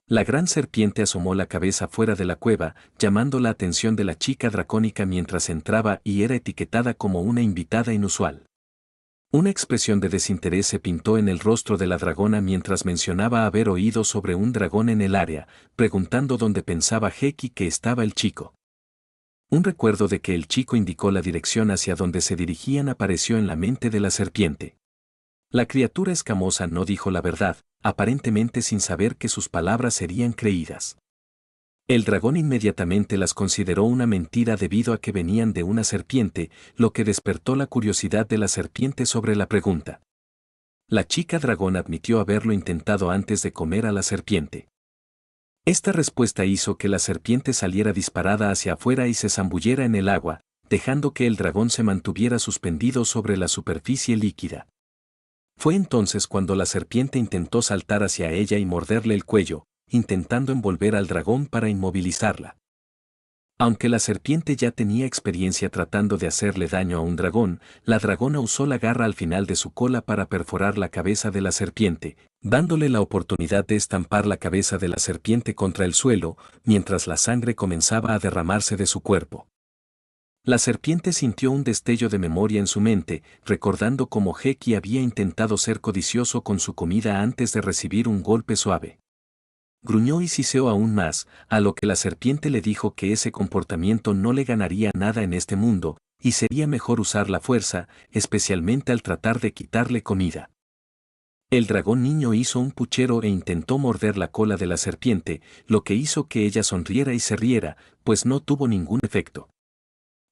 La gran serpiente asomó la cabeza fuera de la cueva, llamando la atención de la chica dracónica mientras entraba y era etiquetada como una invitada inusual. Una expresión de desinterés se pintó en el rostro de la dragona mientras mencionaba haber oído sobre un dragón en el área, preguntando dónde pensaba Heki que estaba el chico. Un recuerdo de que el chico indicó la dirección hacia donde se dirigían apareció en la mente de la serpiente. La criatura escamosa no dijo la verdad, aparentemente sin saber que sus palabras serían creídas. El dragón inmediatamente las consideró una mentira debido a que venían de una serpiente, lo que despertó la curiosidad de la serpiente sobre la pregunta. La chica dragón admitió haberlo intentado antes de comer a la serpiente. Esta respuesta hizo que la serpiente saliera disparada hacia afuera y se zambullera en el agua, dejando que el dragón se mantuviera suspendido sobre la superficie líquida. Fue entonces cuando la serpiente intentó saltar hacia ella y morderle el cuello, intentando envolver al dragón para inmovilizarla. Aunque la serpiente ya tenía experiencia tratando de hacerle daño a un dragón, la dragona usó la garra al final de su cola para perforar la cabeza de la serpiente, dándole la oportunidad de estampar la cabeza de la serpiente contra el suelo, mientras la sangre comenzaba a derramarse de su cuerpo. La serpiente sintió un destello de memoria en su mente, recordando cómo Heki había intentado ser codicioso con su comida antes de recibir un golpe suave. Gruñó y siseó aún más, a lo que la serpiente le dijo que ese comportamiento no le ganaría nada en este mundo, y sería mejor usar la fuerza, especialmente al tratar de quitarle comida. El dragón niño hizo un puchero e intentó morder la cola de la serpiente, lo que hizo que ella sonriera y se riera, pues no tuvo ningún efecto.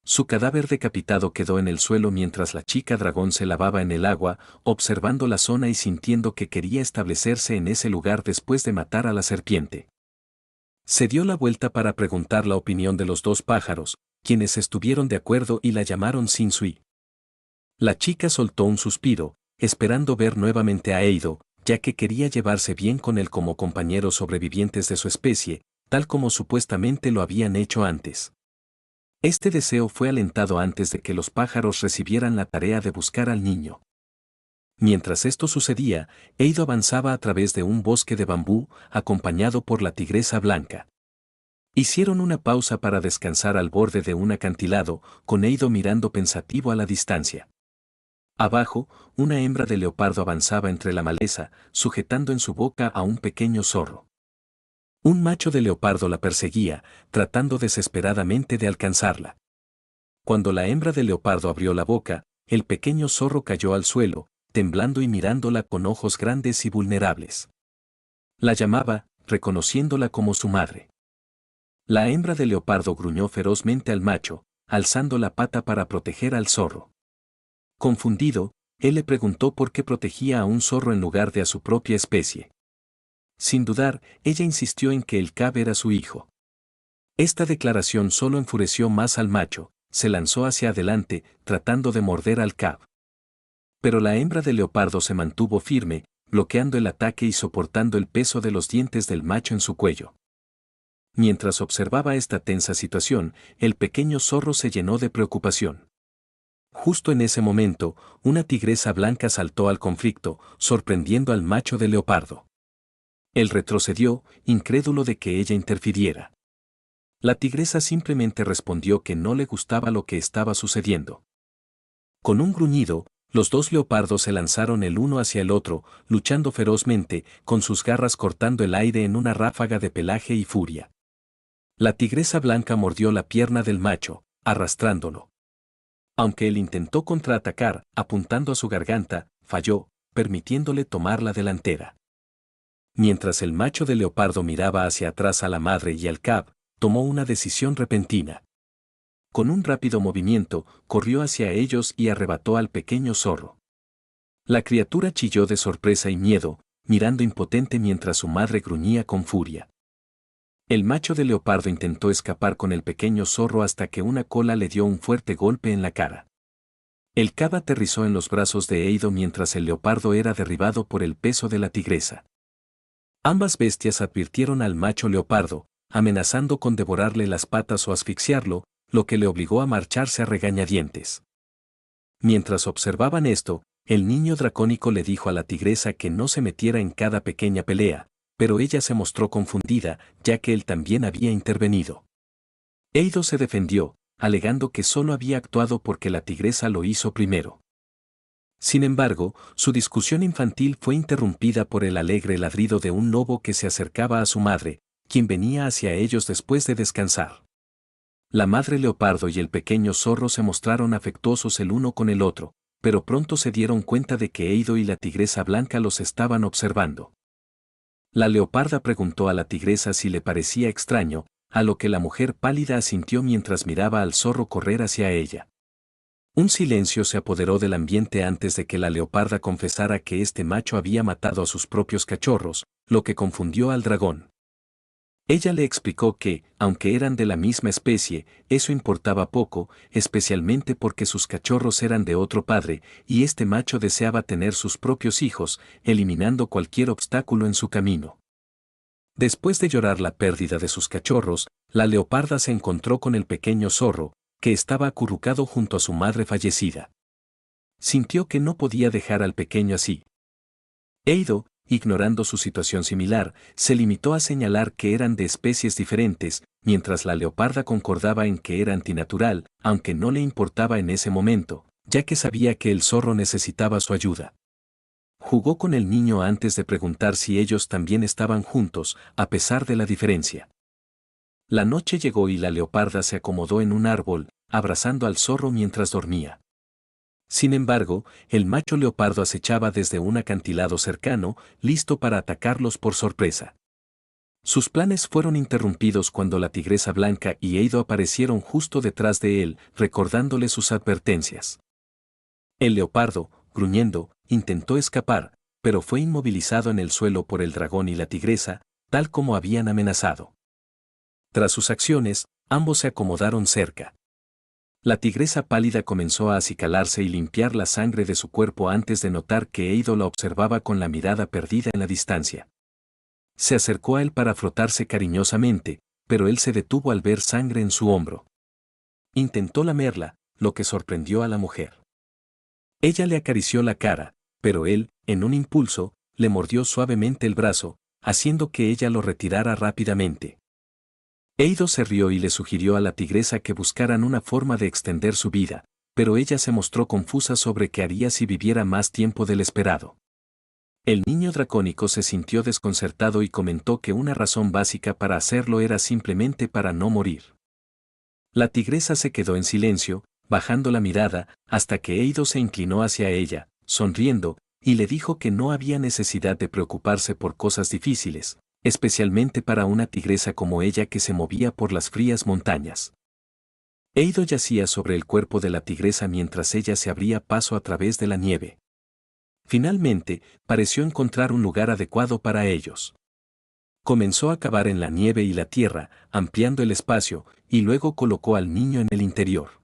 Su cadáver decapitado quedó en el suelo mientras la chica dragón se lavaba en el agua, observando la zona y sintiendo que quería establecerse en ese lugar después de matar a la serpiente. Se dio la vuelta para preguntar la opinión de los dos pájaros, quienes estuvieron de acuerdo y la llamaron Sinsui. La chica soltó un suspiro, esperando ver nuevamente a Eido, ya que quería llevarse bien con él como compañeros sobrevivientes de su especie, tal como supuestamente lo habían hecho antes. Este deseo fue alentado antes de que los pájaros recibieran la tarea de buscar al niño. Mientras esto sucedía, Eido avanzaba a través de un bosque de bambú, acompañado por la tigresa blanca. Hicieron una pausa para descansar al borde de un acantilado, con Eido mirando pensativo a la distancia. Abajo, una hembra de leopardo avanzaba entre la maleza, sujetando en su boca a un pequeño zorro. Un macho de leopardo la perseguía, tratando desesperadamente de alcanzarla. Cuando la hembra de leopardo abrió la boca, el pequeño zorro cayó al suelo, temblando y mirándola con ojos grandes y vulnerables. La llamaba, reconociéndola como su madre. La hembra de leopardo gruñó ferozmente al macho, alzando la pata para proteger al zorro. Confundido, él le preguntó por qué protegía a un zorro en lugar de a su propia especie. Sin dudar, ella insistió en que el cab era su hijo. Esta declaración solo enfureció más al macho, se lanzó hacia adelante, tratando de morder al cab. Pero la hembra de leopardo se mantuvo firme, bloqueando el ataque y soportando el peso de los dientes del macho en su cuello. Mientras observaba esta tensa situación, el pequeño zorro se llenó de preocupación. Justo en ese momento, una tigresa blanca saltó al conflicto, sorprendiendo al macho de leopardo. Él retrocedió, incrédulo de que ella interfiriera. La tigresa simplemente respondió que no le gustaba lo que estaba sucediendo. Con un gruñido, Los dos leopardos se lanzaron el uno hacia el otro, luchando ferozmente, con sus garras cortando el aire en una ráfaga de pelaje y furia. La tigresa blanca mordió la pierna del macho, arrastrándolo. Aunque él intentó contraatacar, apuntando a su garganta, falló, permitiéndole tomar la delantera. Mientras el macho de leopardo miraba hacia atrás a la madre y al cab, tomó una decisión repentina. Con un rápido movimiento, corrió hacia ellos y arrebató al pequeño zorro. La criatura chilló de sorpresa y miedo, mirando impotente mientras su madre gruñía con furia. El macho de leopardo intentó escapar con el pequeño zorro hasta que una cola le dio un fuerte golpe en la cara. El cab aterrizó en los brazos de Eido mientras el leopardo era derribado por el peso de la tigresa. Ambas bestias advirtieron al macho leopardo, amenazando con devorarle las patas o asfixiarlo, lo que le obligó a marcharse a regañadientes. Mientras observaban esto, el niño dracónico le dijo a la tigresa que no se metiera en cada pequeña pelea, pero ella se mostró confundida, ya que él también había intervenido. Eido se defendió, alegando que solo había actuado porque la tigresa lo hizo primero. Sin embargo, su discusión infantil fue interrumpida por el alegre ladrido de un lobo que se acercaba a su madre, quien venía hacia ellos después de descansar. La madre leopardo y el pequeño zorro se mostraron afectuosos el uno con el otro, pero pronto se dieron cuenta de que Eido y la tigresa blanca los estaban observando. La leoparda preguntó a la tigresa si le parecía extraño, a lo que la mujer pálida asintió mientras miraba al zorro correr hacia ella. Un silencio se apoderó del ambiente antes de que la leoparda confesara que este macho había matado a sus propios cachorros, lo que confundió al dragón. Ella le explicó que, aunque eran de la misma especie, eso importaba poco, especialmente porque sus cachorros eran de otro padre, y este macho deseaba tener sus propios hijos, eliminando cualquier obstáculo en su camino. Después de llorar la pérdida de sus cachorros, la leoparda se encontró con el pequeño zorro, que estaba acurrucado junto a su madre fallecida. Sintió que no podía dejar al pequeño así. Eido, ignorando su situación similar, se limitó a señalar que eran de especies diferentes, mientras la leoparda concordaba en que era antinatural, aunque no le importaba en ese momento, ya que sabía que el zorro necesitaba su ayuda. Jugó con el niño antes de preguntar si ellos también estaban juntos, a pesar de la diferencia. La noche llegó y la leoparda se acomodó en un árbol, abrazando al zorro mientras dormía. Sin embargo, el macho leopardo acechaba desde un acantilado cercano, listo para atacarlos por sorpresa. Sus planes fueron interrumpidos cuando la tigresa blanca y Eido aparecieron justo detrás de él, recordándole sus advertencias. El leopardo, gruñendo, intentó escapar, pero fue inmovilizado en el suelo por el dragón y la tigresa, tal como habían amenazado. Tras sus acciones, ambos se acomodaron cerca. La tigresa pálida comenzó a acicalarse y limpiar la sangre de su cuerpo antes de notar que Eido la observaba con la mirada perdida en la distancia. Se acercó a él para frotarse cariñosamente, pero él se detuvo al ver sangre en su hombro. Intentó lamerla, lo que sorprendió a la mujer. Ella le acarició la cara, pero él, en un impulso, le mordió suavemente el brazo, haciendo que ella lo retirara rápidamente. Eido se rió y le sugirió a la tigresa que buscaran una forma de extender su vida, pero ella se mostró confusa sobre qué haría si viviera más tiempo del esperado. El niño dracónico se sintió desconcertado y comentó que una razón básica para hacerlo era simplemente para no morir. La tigresa se quedó en silencio, bajando la mirada, hasta que Eido se inclinó hacia ella, sonriendo, y le dijo que no había necesidad de preocuparse por cosas difíciles, especialmente para una tigresa como ella que se movía por las frías montañas. Eido yacía sobre el cuerpo de la tigresa mientras ella se abría paso a través de la nieve. Finalmente, pareció encontrar un lugar adecuado para ellos. Comenzó a cavar en la nieve y la tierra, ampliando el espacio, y luego colocó al niño en el interior.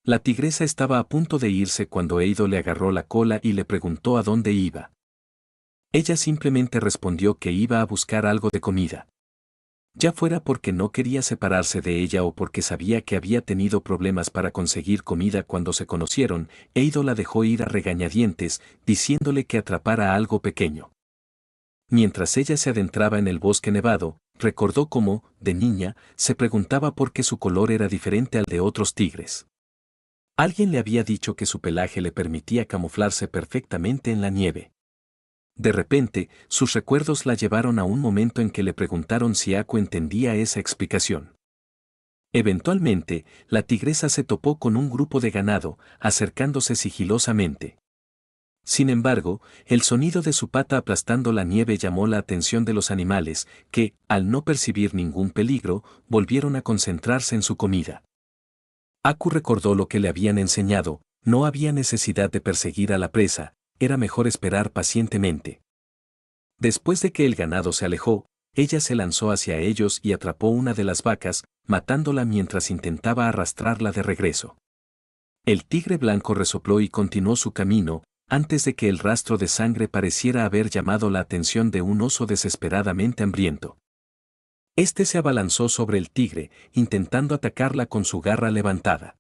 La tigresa estaba a punto de irse cuando Eido le agarró la cola y le preguntó a dónde iba. Ella simplemente respondió que iba a buscar algo de comida. Ya fuera porque no quería separarse de ella o porque sabía que había tenido problemas para conseguir comida cuando se conocieron, Eido la dejó ir a regañadientes, diciéndole que atrapara algo pequeño. Mientras ella se adentraba en el bosque nevado, recordó cómo, de niña, se preguntaba por qué su color era diferente al de otros tigres. Alguien le había dicho que su pelaje le permitía camuflarse perfectamente en la nieve. De repente, sus recuerdos la llevaron a un momento en que le preguntaron si Aku entendía esa explicación. Eventualmente, la tigresa se topó con un grupo de ganado, acercándose sigilosamente. Sin embargo, el sonido de su pata aplastando la nieve llamó la atención de los animales, que, al no percibir ningún peligro, volvieron a concentrarse en su comida. Aku recordó lo que le habían enseñado: no había necesidad de perseguir a la presa, era mejor esperar pacientemente. Después de que el ganado se alejó, ella se lanzó hacia ellos y atrapó una de las vacas, matándola mientras intentaba arrastrarla de regreso. El tigre blanco resopló y continuó su camino, antes de que el rastro de sangre pareciera haber llamado la atención de un oso desesperadamente hambriento. Este se abalanzó sobre el tigre, intentando atacarla con su garra levantada.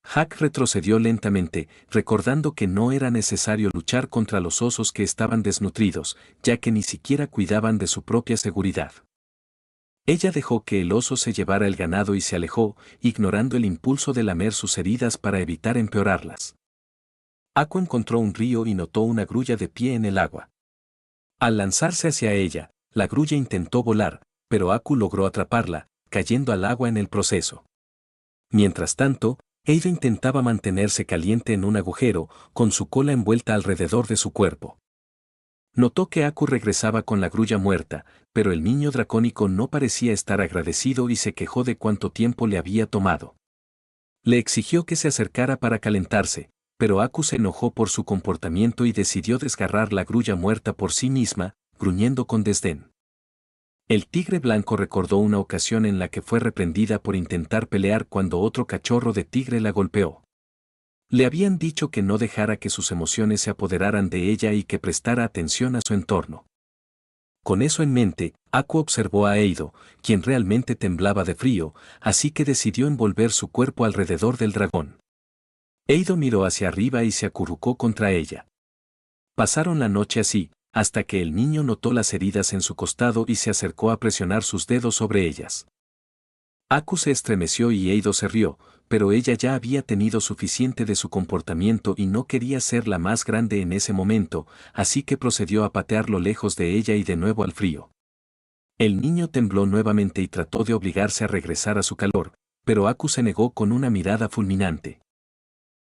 Jack retrocedió lentamente, recordando que no era necesario luchar contra los osos que estaban desnutridos, ya que ni siquiera cuidaban de su propia seguridad. Ella dejó que el oso se llevara el ganado y se alejó, ignorando el impulso de lamer sus heridas para evitar empeorarlas. Aku encontró un río y notó una grulla de pie en el agua. Al lanzarse hacia ella, la grulla intentó volar, pero Aku logró atraparla, cayendo al agua en el proceso. Mientras tanto, Eida intentaba mantenerse caliente en un agujero, con su cola envuelta alrededor de su cuerpo. Notó que Aku regresaba con la grulla muerta, pero el niño dracónico no parecía estar agradecido y se quejó de cuánto tiempo le había tomado. Le exigió que se acercara para calentarse, pero Aku se enojó por su comportamiento y decidió desgarrar la grulla muerta por sí misma, gruñendo con desdén. El tigre blanco recordó una ocasión en la que fue reprendida por intentar pelear cuando otro cachorro de tigre la golpeó. Le habían dicho que no dejara que sus emociones se apoderaran de ella y que prestara atención a su entorno. Con eso en mente, Aku observó a Eido, quien realmente temblaba de frío, así que decidió envolver su cuerpo alrededor del dragón. Eido miró hacia arriba y se acurrucó contra ella. Pasaron la noche así, hasta que el niño notó las heridas en su costado y se acercó a presionar sus dedos sobre ellas. Aku se estremeció y Eido se rió, pero ella ya había tenido suficiente de su comportamiento y no quería ser la más grande en ese momento, así que procedió a patearlo lejos de ella y de nuevo al frío. El niño tembló nuevamente y trató de obligarse a regresar a su calor, pero Aku se negó con una mirada fulminante.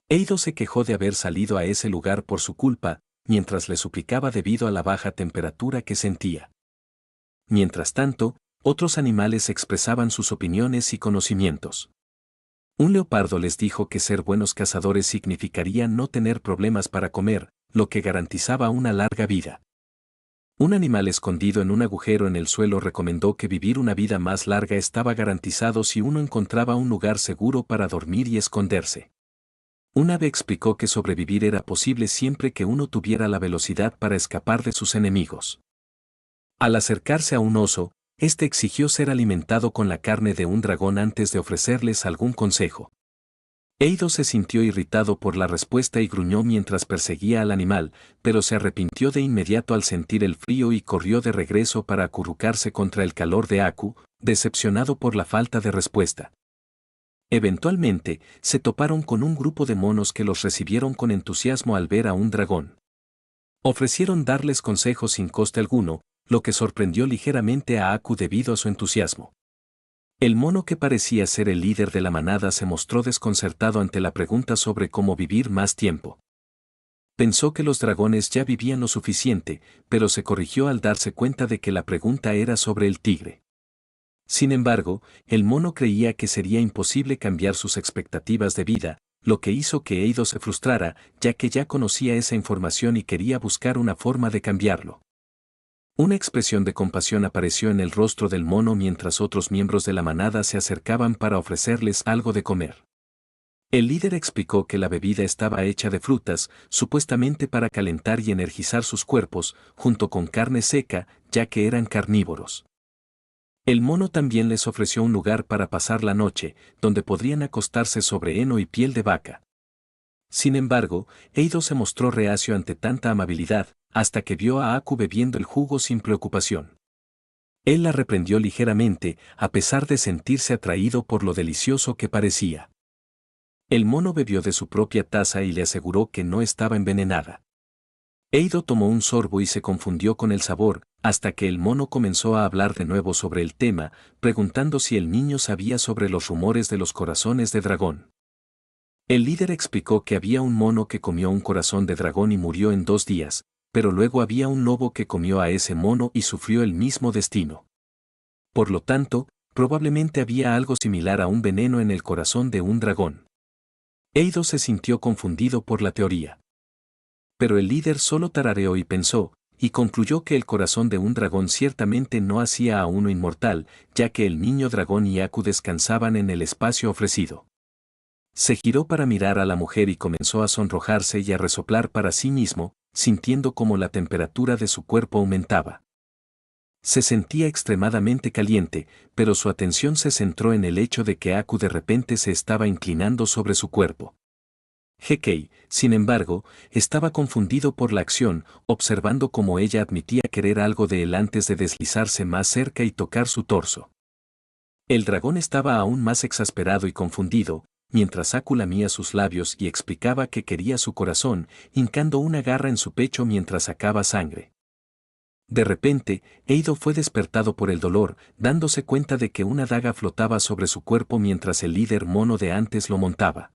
Eido se quejó de haber salido a ese lugar por su culpa, mientras le suplicaba debido a la baja temperatura que sentía. Mientras tanto, otros animales expresaban sus opiniones y conocimientos. Un leopardo les dijo que ser buenos cazadores significaría no tener problemas para comer, lo que garantizaba una larga vida. Un animal escondido en un agujero en el suelo recomendó que vivir una vida más larga estaba garantizado si uno encontraba un lugar seguro para dormir y esconderse. Un ave explicó que sobrevivir era posible siempre que uno tuviera la velocidad para escapar de sus enemigos. Al acercarse a un oso, este exigió ser alimentado con la carne de un dragón antes de ofrecerles algún consejo. Eido se sintió irritado por la respuesta y gruñó mientras perseguía al animal, pero se arrepintió de inmediato al sentir el frío y corrió de regreso para acurrucarse contra el calor de Aku, decepcionado por la falta de respuesta. Eventualmente, se toparon con un grupo de monos que los recibieron con entusiasmo al ver a un dragón. Ofrecieron darles consejos sin coste alguno, lo que sorprendió ligeramente a Aku debido a su entusiasmo. El mono que parecía ser el líder de la manada se mostró desconcertado ante la pregunta sobre cómo vivir más tiempo. Pensó que los dragones ya vivían lo suficiente, pero se corrigió al darse cuenta de que la pregunta era sobre el tigre. Sin embargo, el mono creía que sería imposible cambiar sus expectativas de vida, lo que hizo que Eido se frustrara, ya que ya conocía esa información y quería buscar una forma de cambiarlo. Una expresión de compasión apareció en el rostro del mono mientras otros miembros de la manada se acercaban para ofrecerles algo de comer. El líder explicó que la bebida estaba hecha de frutas, supuestamente para calentar y energizar sus cuerpos, junto con carne seca, ya que eran carnívoros. El mono también les ofreció un lugar para pasar la noche, donde podrían acostarse sobre heno y piel de vaca. Sin embargo, Eido se mostró reacio ante tanta amabilidad, hasta que vio a Aku bebiendo el jugo sin preocupación. Él la reprendió ligeramente, a pesar de sentirse atraído por lo delicioso que parecía. El mono bebió de su propia taza y le aseguró que no estaba envenenada. Eido tomó un sorbo y se confundió con el sabor, hasta que el mono comenzó a hablar de nuevo sobre el tema, preguntando si el niño sabía sobre los rumores de los corazones de dragón. El líder explicó que había un mono que comió un corazón de dragón y murió en 2 días, pero luego había un lobo que comió a ese mono y sufrió el mismo destino. Por lo tanto, probablemente había algo similar a un veneno en el corazón de un dragón. Eido se sintió confundido por la teoría. Pero el líder solo tarareó y pensó, y concluyó que el corazón de un dragón ciertamente no hacía a uno inmortal, ya que el niño dragón y Aku descansaban en el espacio ofrecido. Se giró para mirar a la mujer y comenzó a sonrojarse y a resoplar para sí mismo, sintiendo como la temperatura de su cuerpo aumentaba. Se sentía extremadamente caliente, pero su atención se centró en el hecho de que Aku de repente se estaba inclinando sobre su cuerpo. Gekei, sin embargo, estaba confundido por la acción, observando cómo ella admitía querer algo de él antes de deslizarse más cerca y tocar su torso. El dragón estaba aún más exasperado y confundido, mientras Aku lamía sus labios y explicaba que quería su corazón, hincando una garra en su pecho mientras sacaba sangre. De repente, Eido fue despertado por el dolor, dándose cuenta de que una daga flotaba sobre su cuerpo mientras el líder mono de antes lo montaba.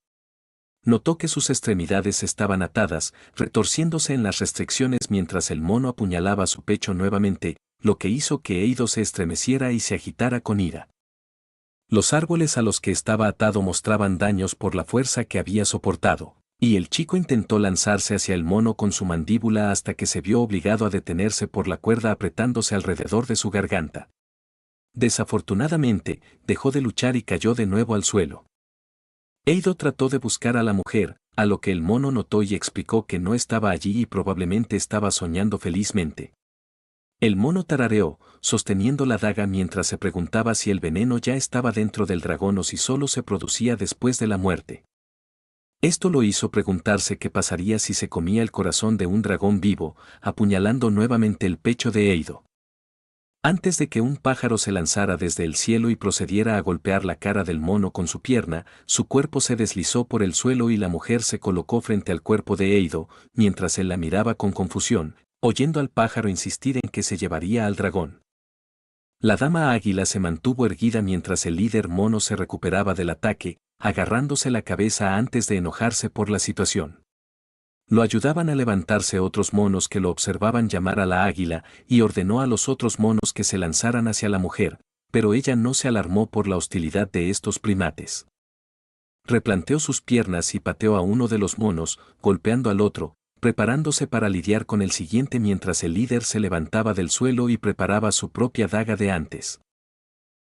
Notó que sus extremidades estaban atadas, retorciéndose en las restricciones mientras el mono apuñalaba su pecho nuevamente, lo que hizo que Eido se estremeciera y se agitara con ira. Los árboles a los que estaba atado mostraban daños por la fuerza que había soportado, y el chico intentó lanzarse hacia el mono con su mandíbula hasta que se vio obligado a detenerse por la cuerda apretándose alrededor de su garganta. Desafortunadamente, dejó de luchar y cayó de nuevo al suelo. Eido trató de buscar a la mujer, a lo que el mono notó y explicó que no estaba allí y probablemente estaba soñando felizmente. El mono tarareó, sosteniendo la daga mientras se preguntaba si el veneno ya estaba dentro del dragón o si solo se producía después de la muerte. Esto lo hizo preguntarse qué pasaría si se comía el corazón de un dragón vivo, apuñalando nuevamente el pecho de Eido. Antes de que un pájaro se lanzara desde el cielo y procediera a golpear la cara del mono con su pierna, su cuerpo se deslizó por el suelo y la mujer se colocó frente al cuerpo de Eido, mientras él la miraba con confusión, oyendo al pájaro insistir en que se llevaría al dragón. La dama águila se mantuvo erguida mientras el líder mono se recuperaba del ataque, agarrándose la cabeza antes de enojarse por la situación. Lo ayudaban a levantarse otros monos que lo observaban llamar a la águila y ordenó a los otros monos que se lanzaran hacia la mujer, pero ella no se alarmó por la hostilidad de estos primates. Replanteó sus piernas y pateó a uno de los monos, golpeando al otro, preparándose para lidiar con el siguiente mientras el líder se levantaba del suelo y preparaba su propia daga de antes.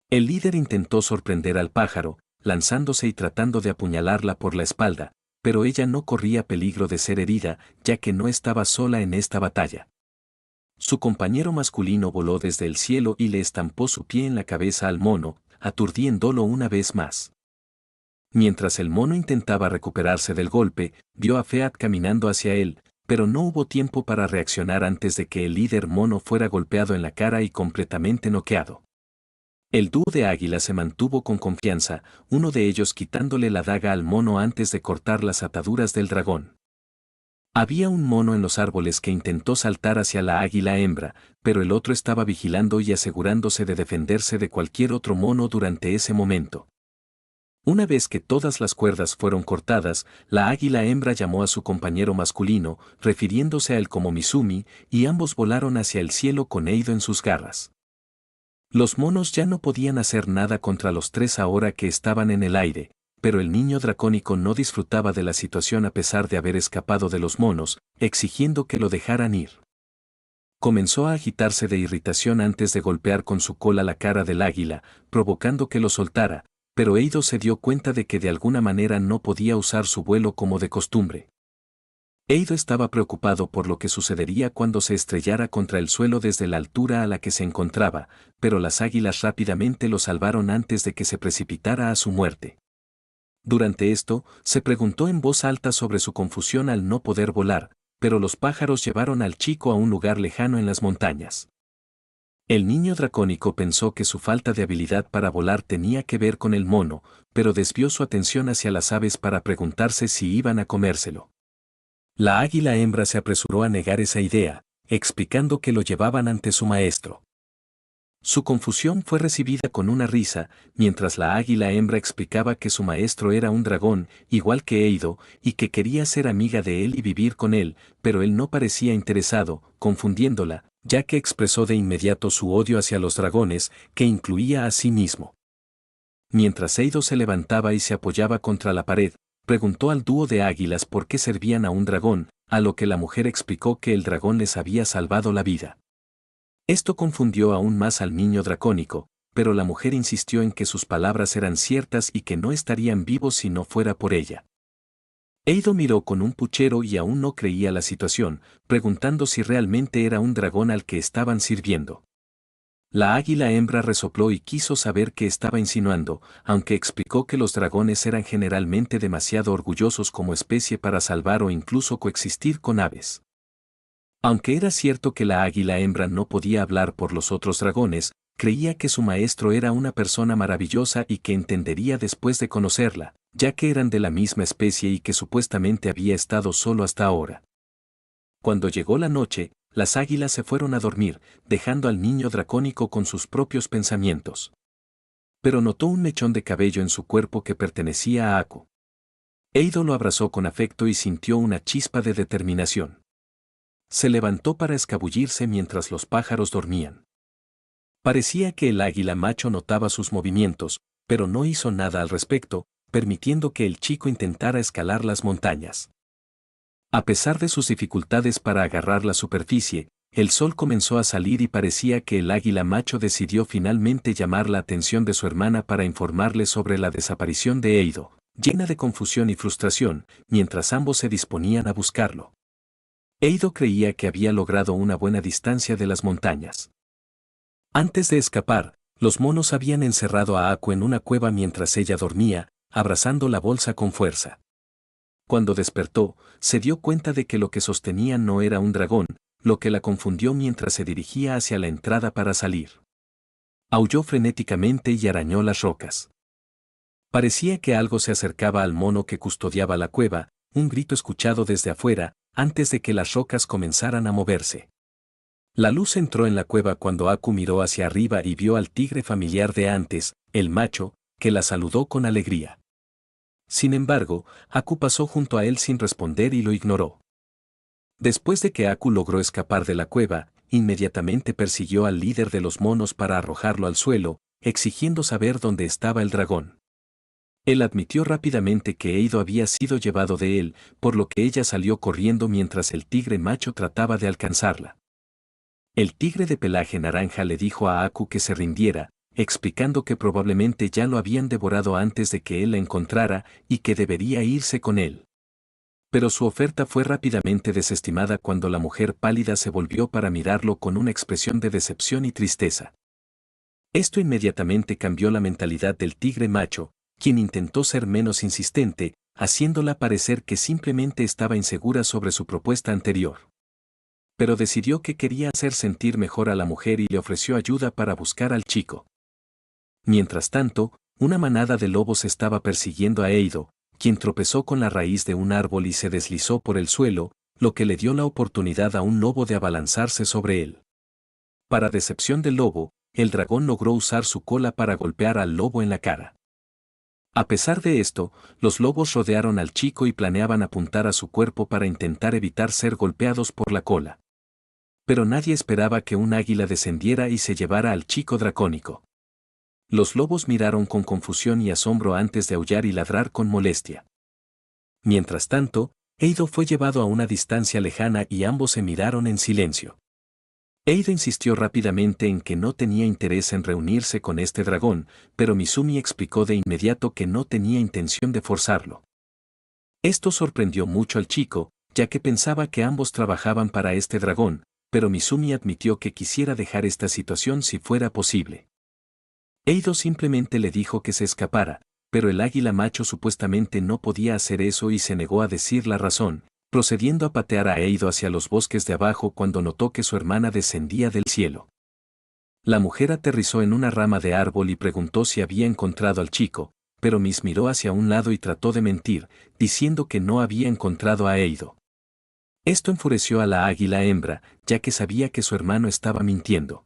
El líder intentó sorprender al pájaro, lanzándose y tratando de apuñalarla por la espalda, pero ella no corría peligro de ser herida, ya que no estaba sola en esta batalla. Su compañero masculino voló desde el cielo y le estampó su pie en la cabeza al mono, aturdiéndolo una vez más. Mientras el mono intentaba recuperarse del golpe, vio a Feat caminando hacia él, pero no hubo tiempo para reaccionar antes de que el líder mono fuera golpeado en la cara y completamente noqueado. El dúo de águila se mantuvo con confianza, uno de ellos quitándole la daga al mono antes de cortar las ataduras del dragón. Había un mono en los árboles que intentó saltar hacia la águila hembra, pero el otro estaba vigilando y asegurándose de defenderse de cualquier otro mono durante ese momento. Una vez que todas las cuerdas fueron cortadas, la águila hembra llamó a su compañero masculino, refiriéndose a él como Mizumi, y ambos volaron hacia el cielo con Eido en sus garras. Los monos ya no podían hacer nada contra los tres ahora que estaban en el aire, pero el niño dracónico no disfrutaba de la situación a pesar de haber escapado de los monos, exigiendo que lo dejaran ir. Comenzó a agitarse de irritación antes de golpear con su cola la cara del águila, provocando que lo soltara, pero Eido se dio cuenta de que de alguna manera no podía usar su vuelo como de costumbre. Eido estaba preocupado por lo que sucedería cuando se estrellara contra el suelo desde la altura a la que se encontraba, pero las águilas rápidamente lo salvaron antes de que se precipitara a su muerte. Durante esto, se preguntó en voz alta sobre su confusión al no poder volar, pero los pájaros llevaron al chico a un lugar lejano en las montañas. El niño dracónico pensó que su falta de habilidad para volar tenía que ver con el mono, pero desvió su atención hacia las aves para preguntarse si iban a comérselo. La águila hembra se apresuró a negar esa idea, explicando que lo llevaban ante su maestro. Su confusión fue recibida con una risa, mientras la águila hembra explicaba que su maestro era un dragón, igual que Eido, y que quería ser amiga de él y vivir con él, pero él no parecía interesado, confundiéndola, ya que expresó de inmediato su odio hacia los dragones, que incluía a sí mismo. Mientras Eido se levantaba y se apoyaba contra la pared, preguntó al dúo de águilas por qué servían a un dragón, a lo que la mujer explicó que el dragón les había salvado la vida. Esto confundió aún más al niño dracónico, pero la mujer insistió en que sus palabras eran ciertas y que no estarían vivos si no fuera por ella. Eido miró con un puchero y aún no creía la situación, preguntando si realmente era un dragón al que estaban sirviendo. La águila hembra resopló y quiso saber qué estaba insinuando, aunque explicó que los dragones eran generalmente demasiado orgullosos como especie para salvar o incluso coexistir con aves. Aunque era cierto que la águila hembra no podía hablar por los otros dragones, creía que su maestro era una persona maravillosa y que entendería después de conocerla, ya que eran de la misma especie y que supuestamente había estado solo hasta ahora. Cuando llegó la noche, las águilas se fueron a dormir, dejando al niño dracónico con sus propios pensamientos. Pero notó un mechón de cabello en su cuerpo que pertenecía a Aku. Eido lo abrazó con afecto y sintió una chispa de determinación. Se levantó para escabullirse mientras los pájaros dormían. Parecía que el águila macho notaba sus movimientos, pero no hizo nada al respecto, permitiendo que el chico intentara escalar las montañas. A pesar de sus dificultades para agarrar la superficie, el sol comenzó a salir y parecía que el águila macho decidió finalmente llamar la atención de su hermana para informarle sobre la desaparición de Eido, llena de confusión y frustración, mientras ambos se disponían a buscarlo. Eido creía que había logrado una buena distancia de las montañas. Antes de escapar, los monos habían encerrado a Aku en una cueva mientras ella dormía, abrazando la bolsa con fuerza. Cuando despertó, se dio cuenta de que lo que sostenía no era un dragón, lo que la confundió mientras se dirigía hacia la entrada para salir. Aulló frenéticamente y arañó las rocas. Parecía que algo se acercaba al mono que custodiaba la cueva, un grito escuchado desde afuera, antes de que las rocas comenzaran a moverse. La luz entró en la cueva cuando Aku miró hacia arriba y vio al tigre familiar de antes, el macho, que la saludó con alegría. Sin embargo, Aku pasó junto a él sin responder y lo ignoró. Después de que Aku logró escapar de la cueva, inmediatamente persiguió al líder de los monos para arrojarlo al suelo, exigiendo saber dónde estaba el dragón. Él admitió rápidamente que Eido había sido llevado de él, por lo que ella salió corriendo mientras el tigre macho trataba de alcanzarla. El tigre de pelaje naranja le dijo a Aku que se rindiera, explicando que probablemente ya lo habían devorado antes de que él la encontrara y que debería irse con él. Pero su oferta fue rápidamente desestimada cuando la mujer pálida se volvió para mirarlo con una expresión de decepción y tristeza. Esto inmediatamente cambió la mentalidad del tigre macho, quien intentó ser menos insistente, haciéndola parecer que simplemente estaba insegura sobre su propuesta anterior. Pero decidió que quería hacer sentir mejor a la mujer y le ofreció ayuda para buscar al chico. Mientras tanto, una manada de lobos estaba persiguiendo a Eido, quien tropezó con la raíz de un árbol y se deslizó por el suelo, lo que le dio la oportunidad a un lobo de abalanzarse sobre él. Para decepción del lobo, el dragón logró usar su cola para golpear al lobo en la cara. A pesar de esto, los lobos rodearon al chico y planeaban apuntar a su cuerpo para intentar evitar ser golpeados por la cola. Pero nadie esperaba que un águila descendiera y se llevara al chico dracónico. Los lobos miraron con confusión y asombro antes de aullar y ladrar con molestia. Mientras tanto, Eido fue llevado a una distancia lejana y ambos se miraron en silencio. Eido insistió rápidamente en que no tenía interés en reunirse con este dragón, pero Mizumi explicó de inmediato que no tenía intención de forzarlo. Esto sorprendió mucho al chico, ya que pensaba que ambos trabajaban para este dragón, pero Mizumi admitió que quisiera dejar esta situación si fuera posible. Eido simplemente le dijo que se escapara, pero el águila macho supuestamente no podía hacer eso y se negó a decir la razón, procediendo a patear a Eido hacia los bosques de abajo cuando notó que su hermana descendía del cielo. La mujer aterrizó en una rama de árbol y preguntó si había encontrado al chico, pero Miss miró hacia un lado y trató de mentir, diciendo que no había encontrado a Eido. Esto enfureció a la águila hembra, ya que sabía que su hermano estaba mintiendo.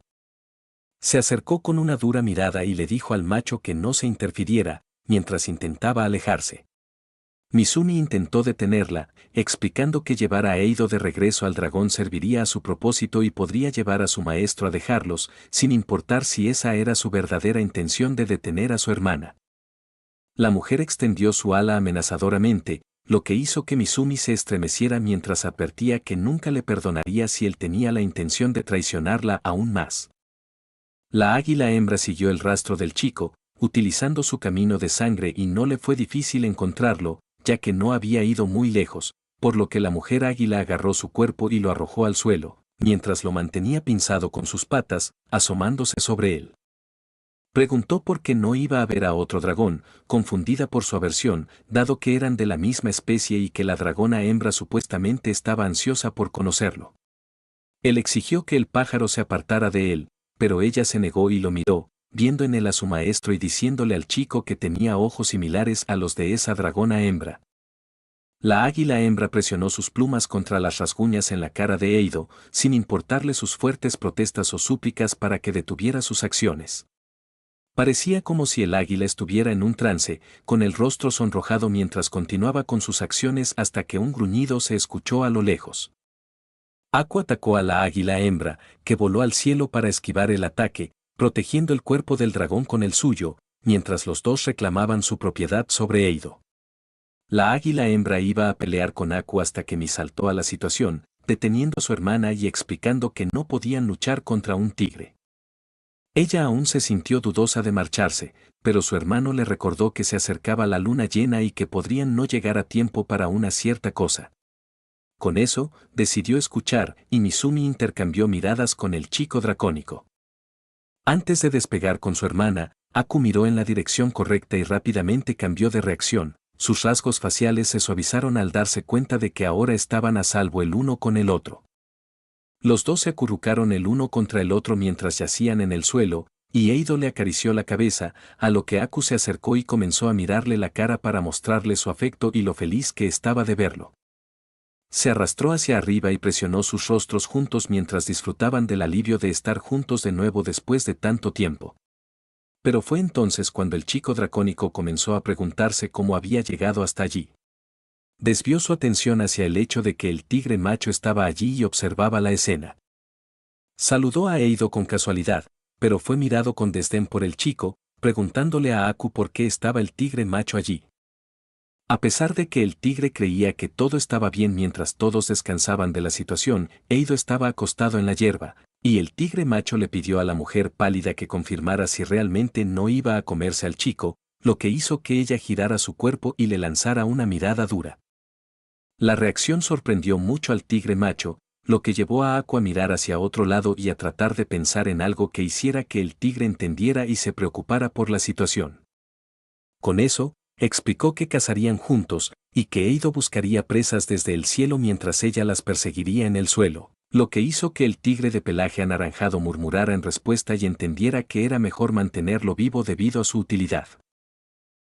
Se acercó con una dura mirada y le dijo al macho que no se interfiriera, mientras intentaba alejarse. Mizumi intentó detenerla, explicando que llevar a Eido de regreso al dragón serviría a su propósito y podría llevar a su maestro a dejarlos, sin importar si esa era su verdadera intención de detener a su hermana. La mujer extendió su ala amenazadoramente, lo que hizo que Mizumi se estremeciera mientras advertía que nunca le perdonaría si él tenía la intención de traicionarla aún más. La águila hembra siguió el rastro del chico, utilizando su camino de sangre y no le fue difícil encontrarlo, ya que no había ido muy lejos, por lo que la mujer águila agarró su cuerpo y lo arrojó al suelo, mientras lo mantenía pinzado con sus patas, asomándose sobre él. Preguntó por qué no iba a ver a otro dragón, confundida por su aversión, dado que eran de la misma especie y que la dragona hembra supuestamente estaba ansiosa por conocerlo. Él exigió que el pájaro se apartara de él, pero ella se negó y lo miró, viendo en él a su maestro y diciéndole al chico que tenía ojos similares a los de esa dragona hembra. La águila hembra presionó sus plumas contra las rasguñas en la cara de Eido, sin importarle sus fuertes protestas o súplicas para que detuviera sus acciones. Parecía como si el águila estuviera en un trance, con el rostro sonrojado mientras continuaba con sus acciones hasta que un gruñido se escuchó a lo lejos. Aku atacó a la águila hembra, que voló al cielo para esquivar el ataque, protegiendo el cuerpo del dragón con el suyo, mientras los dos reclamaban su propiedad sobre Eido. La águila hembra iba a pelear con Aku hasta que Miss saltó a la situación, deteniendo a su hermana y explicando que no podían luchar contra un tigre. Ella aún se sintió dudosa de marcharse, pero su hermano le recordó que se acercaba la luna llena y que podrían no llegar a tiempo para una cierta cosa. Con eso, decidió escuchar, y Mizumi intercambió miradas con el chico dracónico. Antes de despegar con su hermana, Aku miró en la dirección correcta y rápidamente cambió de reacción. Sus rasgos faciales se suavizaron al darse cuenta de que ahora estaban a salvo el uno con el otro. Los dos se acurrucaron el uno contra el otro mientras yacían en el suelo, y Eido le acarició la cabeza, a lo que Aku se acercó y comenzó a mirarle la cara para mostrarle su afecto y lo feliz que estaba de verlo. Se arrastró hacia arriba y presionó sus rostros juntos mientras disfrutaban del alivio de estar juntos de nuevo después de tanto tiempo. Pero fue entonces cuando el chico dracónico comenzó a preguntarse cómo había llegado hasta allí. Desvió su atención hacia el hecho de que el tigre macho estaba allí y observaba la escena. Saludó a Eido con casualidad, pero fue mirado con desdén por el chico, preguntándole a Aku por qué estaba el tigre macho allí. A pesar de que el tigre creía que todo estaba bien mientras todos descansaban de la situación, Eido estaba acostado en la hierba, y el tigre macho le pidió a la mujer pálida que confirmara si realmente no iba a comerse al chico, lo que hizo que ella girara su cuerpo y le lanzara una mirada dura. La reacción sorprendió mucho al tigre macho, lo que llevó a Aku a mirar hacia otro lado y a tratar de pensar en algo que hiciera que el tigre entendiera y se preocupara por la situación. Con eso, explicó que cazarían juntos, y que Eido buscaría presas desde el cielo mientras ella las perseguiría en el suelo, lo que hizo que el tigre de pelaje anaranjado murmurara en respuesta y entendiera que era mejor mantenerlo vivo debido a su utilidad.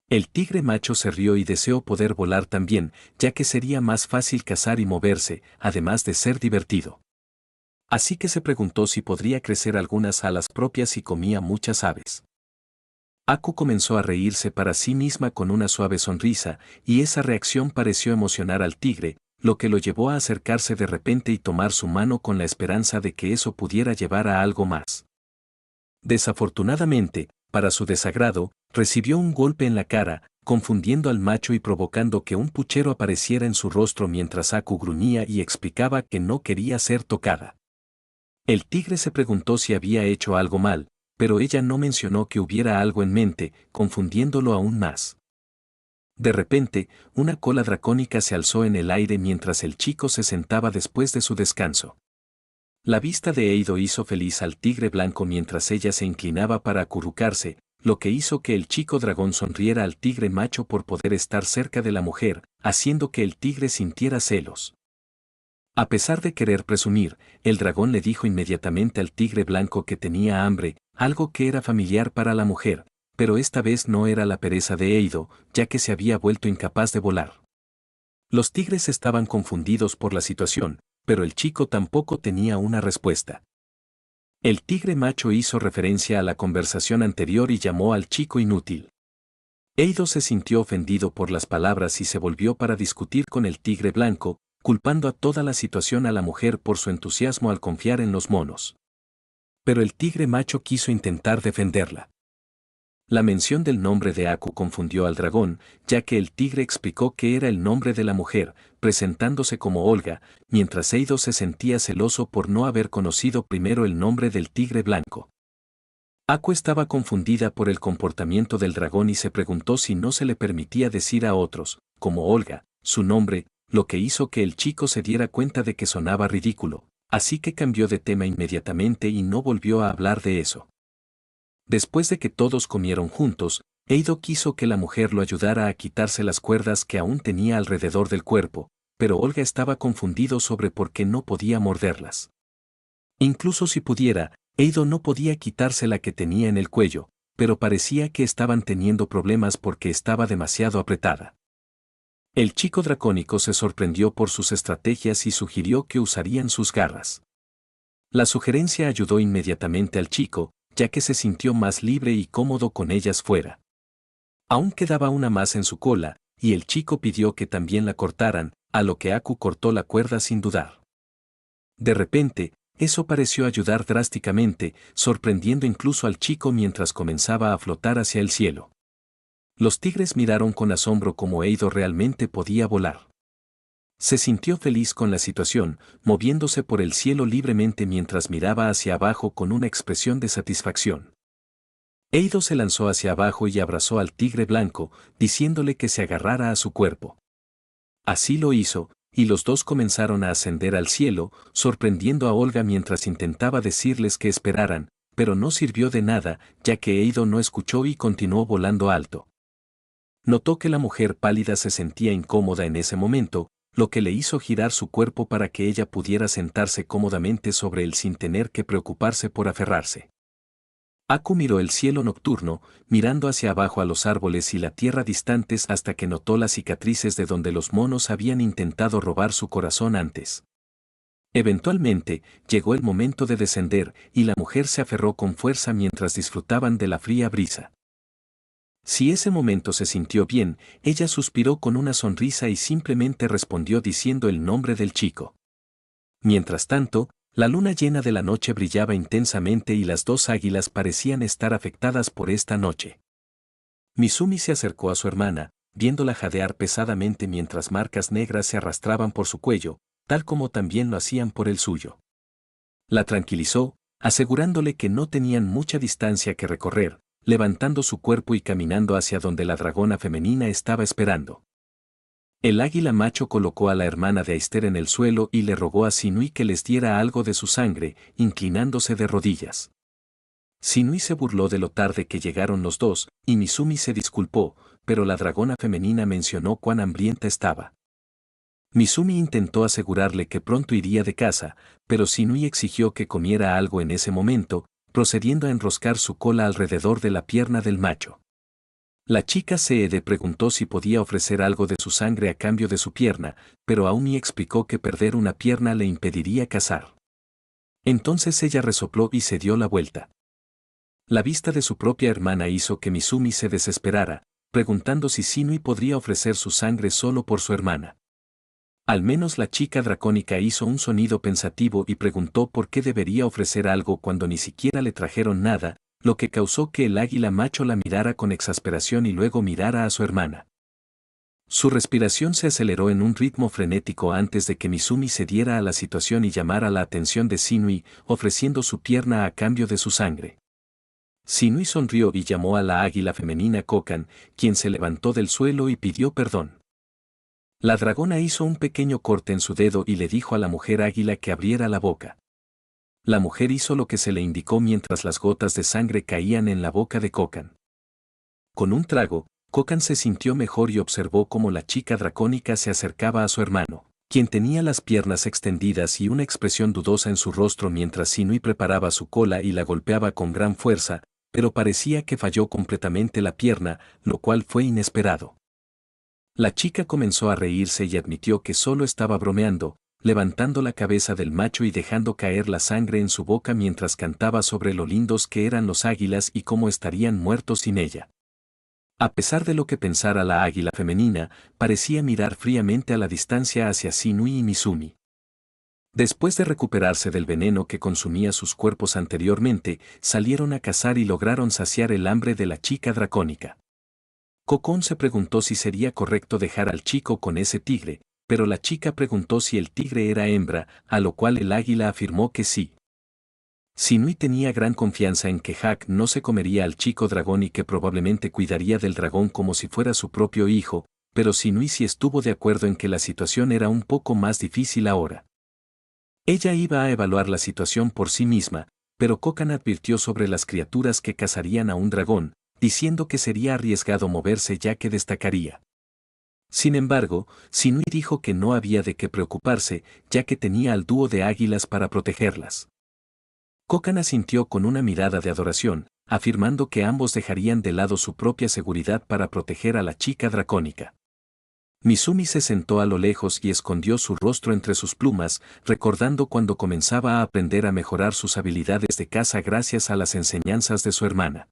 El tigre macho se rió y deseó poder volar también, ya que sería más fácil cazar y moverse, además de ser divertido. Así que se preguntó si podría crecer algunas alas propias si comía muchas aves. Aku comenzó a reírse para sí misma con una suave sonrisa, y esa reacción pareció emocionar al tigre, lo que lo llevó a acercarse de repente y tomar su mano con la esperanza de que eso pudiera llevar a algo más. Desafortunadamente, para su desagrado, recibió un golpe en la cara, confundiendo al macho y provocando que un puchero apareciera en su rostro mientras Aku gruñía y explicaba que no quería ser tocada. El tigre se preguntó si había hecho algo mal, pero ella no mencionó que hubiera algo en mente, confundiéndolo aún más. De repente, una cola dracónica se alzó en el aire mientras el chico se sentaba después de su descanso. La vista de Eido hizo feliz al tigre blanco mientras ella se inclinaba para acurrucarse, lo que hizo que el chico dragón sonriera al tigre macho por poder estar cerca de la mujer, haciendo que el tigre sintiera celos. A pesar de querer presumir, el dragón le dijo inmediatamente al tigre blanco que tenía hambre, algo que era familiar para la mujer, pero esta vez no era la pereza de Eido, ya que se había vuelto incapaz de volar. Los tigres estaban confundidos por la situación, pero el chico tampoco tenía una respuesta. El tigre macho hizo referencia a la conversación anterior y llamó al chico inútil. Eido se sintió ofendido por las palabras y se volvió para discutir con el tigre blanco, culpando a toda la situación a la mujer por su entusiasmo al confiar en los monos. Pero el tigre macho quiso intentar defenderla. La mención del nombre de Aku confundió al dragón, ya que el tigre explicó que era el nombre de la mujer, presentándose como Olga, mientras Eido se sentía celoso por no haber conocido primero el nombre del tigre blanco. Aku estaba confundida por el comportamiento del dragón y se preguntó si no se le permitía decir a otros, como Olga, su nombre, lo que hizo que el chico se diera cuenta de que sonaba ridículo, así que cambió de tema inmediatamente y no volvió a hablar de eso. Después de que todos comieron juntos, Eido quiso que la mujer lo ayudara a quitarse las cuerdas que aún tenía alrededor del cuerpo, pero Olga estaba confundido sobre por qué no podía morderlas. Incluso si pudiera, Eido no podía quitarse la que tenía en el cuello, pero parecía que estaban teniendo problemas porque estaba demasiado apretada. El chico dracónico se sorprendió por sus estrategias y sugirió que usarían sus garras. La sugerencia ayudó inmediatamente al chico, ya que se sintió más libre y cómodo con ellas fuera. Aún quedaba una más en su cola, y el chico pidió que también la cortaran, a lo que Aku cortó la cuerda sin dudar. De repente, eso pareció ayudar drásticamente, sorprendiendo incluso al chico mientras comenzaba a flotar hacia el cielo. Los tigres miraron con asombro cómo Eido realmente podía volar. Se sintió feliz con la situación, moviéndose por el cielo libremente mientras miraba hacia abajo con una expresión de satisfacción. Eido se lanzó hacia abajo y abrazó al tigre blanco, diciéndole que se agarrara a su cuerpo. Así lo hizo, y los dos comenzaron a ascender al cielo, sorprendiendo a Olga mientras intentaba decirles que esperaran, pero no sirvió de nada, ya que Eido no escuchó y continuó volando alto. Notó que la mujer pálida se sentía incómoda en ese momento, lo que le hizo girar su cuerpo para que ella pudiera sentarse cómodamente sobre él sin tener que preocuparse por aferrarse. Aku miró el cielo nocturno, mirando hacia abajo a los árboles y la tierra distantes hasta que notó las cicatrices de donde los monos habían intentado robar su corazón antes. Eventualmente, llegó el momento de descender y la mujer se aferró con fuerza mientras disfrutaban de la fría brisa. Si ese momento se sintió bien, ella suspiró con una sonrisa y simplemente respondió diciendo el nombre del chico. Mientras tanto, la luna llena de la noche brillaba intensamente y las dos águilas parecían estar afectadas por esta noche. Misumi se acercó a su hermana, viéndola jadear pesadamente mientras marcas negras se arrastraban por su cuello, tal como también lo hacían por el suyo. La tranquilizó, asegurándole que no tenían mucha distancia que recorrer, levantando su cuerpo y caminando hacia donde la dragona femenina estaba esperando. El águila macho colocó a la hermana de Aister en el suelo y le rogó a Sinui que les diera algo de su sangre, inclinándose de rodillas. Sinui se burló de lo tarde que llegaron los dos, y Misumi se disculpó, pero la dragona femenina mencionó cuán hambrienta estaba. Misumi intentó asegurarle que pronto iría de casa, pero Sinui exigió que comiera algo en ese momento, procediendo a enroscar su cola alrededor de la pierna del macho. La chica Seede preguntó si podía ofrecer algo de su sangre a cambio de su pierna, pero Aumi explicó que perder una pierna le impediría cazar. Entonces ella resopló y se dio la vuelta. La vista de su propia hermana hizo que Misumi se desesperara, preguntando si Sinui podría ofrecer su sangre solo por su hermana. Al menos la chica dracónica hizo un sonido pensativo y preguntó por qué debería ofrecer algo cuando ni siquiera le trajeron nada, lo que causó que el águila macho la mirara con exasperación y luego mirara a su hermana. Su respiración se aceleró en un ritmo frenético antes de que Misumi se diera a la situación y llamara la atención de Sinui, ofreciendo su pierna a cambio de su sangre. Sinui sonrió y llamó a la águila femenina Kokan, quien se levantó del suelo y pidió perdón. La dragona hizo un pequeño corte en su dedo y le dijo a la mujer águila que abriera la boca. La mujer hizo lo que se le indicó mientras las gotas de sangre caían en la boca de Kokan. Con un trago, Kokan se sintió mejor y observó cómo la chica dracónica se acercaba a su hermano. quien tenía las piernas extendidas y una expresión dudosa en su rostro mientras Sinui preparaba su cola y la golpeaba con gran fuerza, pero parecía que falló completamente la pierna, lo cual fue inesperado. La chica comenzó a reírse y admitió que solo estaba bromeando, levantando la cabeza del macho y dejando caer la sangre en su boca mientras cantaba sobre lo lindos que eran los águilas y cómo estarían muertos sin ella. A pesar de lo que pensara la águila femenina, parecía mirar fríamente a la distancia hacia Sinui y Misumi. Después de recuperarse del veneno que consumía sus cuerpos anteriormente, salieron a cazar y lograron saciar el hambre de la chica dracónica. Kokon se preguntó si sería correcto dejar al chico con ese tigre, pero la chica preguntó si el tigre era hembra, a lo cual el águila afirmó que sí. Sinui tenía gran confianza en que Hack no se comería al chico dragón y que probablemente cuidaría del dragón como si fuera su propio hijo, pero Sinui sí estuvo de acuerdo en que la situación era un poco más difícil ahora. Ella iba a evaluar la situación por sí misma, pero Kokan advirtió sobre las criaturas que cazarían a un dragón, diciendo que sería arriesgado moverse ya que destacaría. Sin embargo, Sinui dijo que no había de qué preocuparse, ya que tenía al dúo de águilas para protegerlas. Kokan asintió con una mirada de adoración, afirmando que ambos dejarían de lado su propia seguridad para proteger a la chica dracónica. Misumi se sentó a lo lejos y escondió su rostro entre sus plumas, recordando cuando comenzaba a aprender a mejorar sus habilidades de caza gracias a las enseñanzas de su hermana.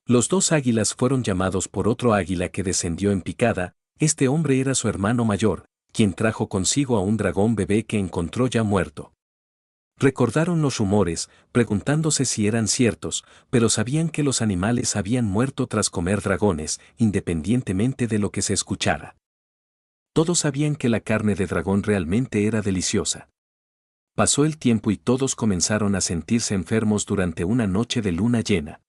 Los dos águilas fueron llamados por otro águila que descendió en picada. Este hombre era su hermano mayor, quien trajo consigo a un dragón bebé que encontró ya muerto. Recordaron los rumores, preguntándose si eran ciertos, pero sabían que los animales habían muerto tras comer dragones, independientemente de lo que se escuchara. Todos sabían que la carne de dragón realmente era deliciosa. Pasó el tiempo y todos comenzaron a sentirse enfermos durante una noche de luna llena.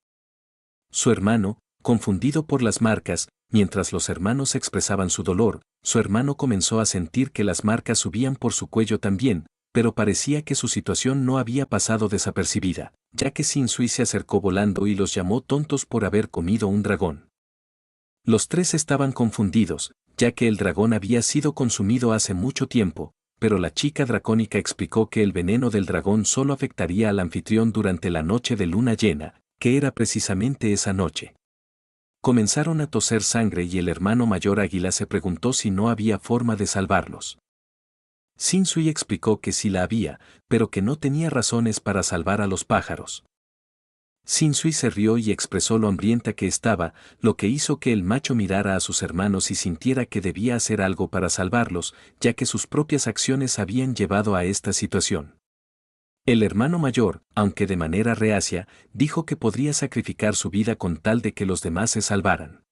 Su hermano, confundido por las marcas, mientras los hermanos expresaban su dolor, su hermano comenzó a sentir que las marcas subían por su cuello también, pero parecía que su situación no había pasado desapercibida, ya que Shinsui se acercó volando y los llamó tontos por haber comido un dragón. Los tres estaban confundidos, ya que el dragón había sido consumido hace mucho tiempo, pero la chica dracónica explicó que el veneno del dragón solo afectaría al anfitrión durante la noche de luna llena, que era precisamente esa noche. Comenzaron a toser sangre y el hermano mayor águila se preguntó si no había forma de salvarlos. Shinsui explicó que sí la había, pero que no tenía razones para salvar a los pájaros. Shinsui se rió y expresó lo hambrienta que estaba, lo que hizo que el macho mirara a sus hermanos y sintiera que debía hacer algo para salvarlos, ya que sus propias acciones habían llevado a esta situación. El hermano mayor, aunque de manera reacia, dijo que podría sacrificar su vida con tal de que los demás se salvaran.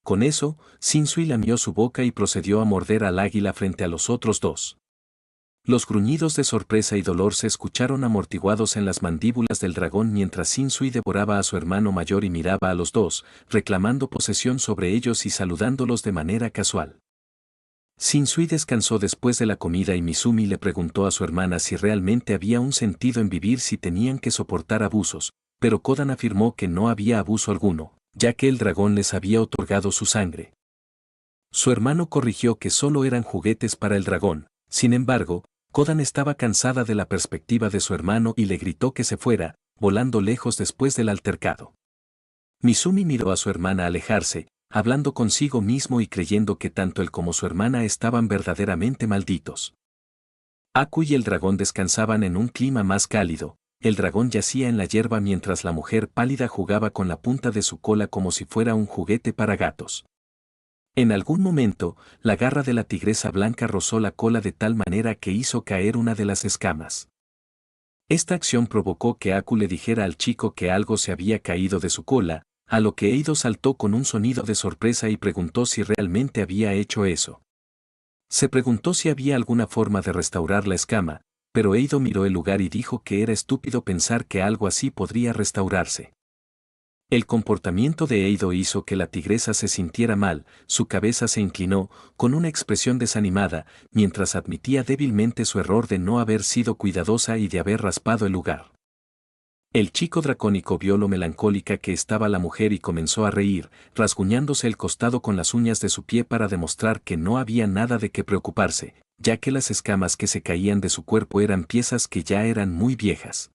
Con eso, Shinsui lamió su boca y procedió a morder al águila frente a los otros dos. Los gruñidos de sorpresa y dolor se escucharon amortiguados en las mandíbulas del dragón mientras Shinsui devoraba a su hermano mayor y miraba a los dos, reclamando posesión sobre ellos y saludándolos de manera casual. Shinsui descansó después de la comida y Misumi le preguntó a su hermana si realmente había un sentido en vivir si tenían que soportar abusos, pero Kodan afirmó que no había abuso alguno, ya que el dragón les había otorgado su sangre. Su hermano corrigió que solo eran juguetes para el dragón. Sin embargo, Kodan estaba cansada de la perspectiva de su hermano y le gritó que se fuera, volando lejos después del altercado. Misumi miró a su hermana alejarse, hablando consigo mismo y creyendo que tanto él como su hermana estaban verdaderamente malditos. Aku y el dragón descansaban en un clima más cálido. El dragón yacía en la hierba mientras la mujer pálida jugaba con la punta de su cola como si fuera un juguete para gatos. En algún momento, la garra de la tigresa blanca rozó la cola de tal manera que hizo caer una de las escamas. Esta acción provocó que Aku le dijera al chico que algo se había caído de su cola, a lo que Eido saltó con un sonido de sorpresa y preguntó si realmente había hecho eso. Se preguntó si había alguna forma de restaurar la escama, pero Eido miró el lugar y dijo que era estúpido pensar que algo así podría restaurarse. El comportamiento de Eido hizo que la tigresa se sintiera mal, su cabeza se inclinó, con una expresión desanimada, mientras admitía débilmente su error de no haber sido cuidadosa y de haber raspado el lugar. El chico dracónico vio lo melancólica que estaba la mujer y comenzó a reír, rasguñándose el costado con las uñas de su pie para demostrar que no había nada de qué preocuparse, ya que las escamas que se caían de su cuerpo eran piezas que ya eran muy viejas.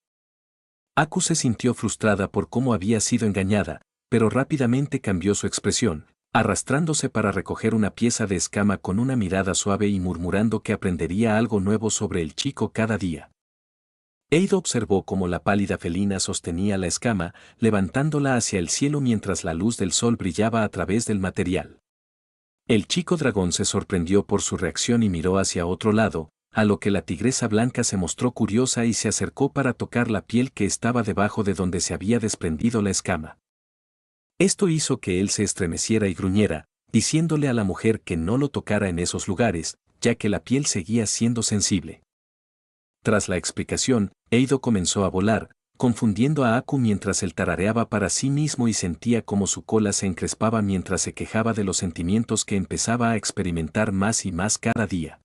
Aku se sintió frustrada por cómo había sido engañada, pero rápidamente cambió su expresión, arrastrándose para recoger una pieza de escama con una mirada suave y murmurando que aprendería algo nuevo sobre el chico cada día. Eido observó cómo la pálida felina sostenía la escama, levantándola hacia el cielo mientras la luz del sol brillaba a través del material. El chico dragón se sorprendió por su reacción y miró hacia otro lado, a lo que la tigresa blanca se mostró curiosa y se acercó para tocar la piel que estaba debajo de donde se había desprendido la escama. Esto hizo que él se estremeciera y gruñera, diciéndole a la mujer que no lo tocara en esos lugares, ya que la piel seguía siendo sensible. Tras la explicación, Eido comenzó a volar, confundiendo a Aku mientras él tarareaba para sí mismo y sentía como su cola se encrespaba mientras se quejaba de los sentimientos que empezaba a experimentar más y más cada día.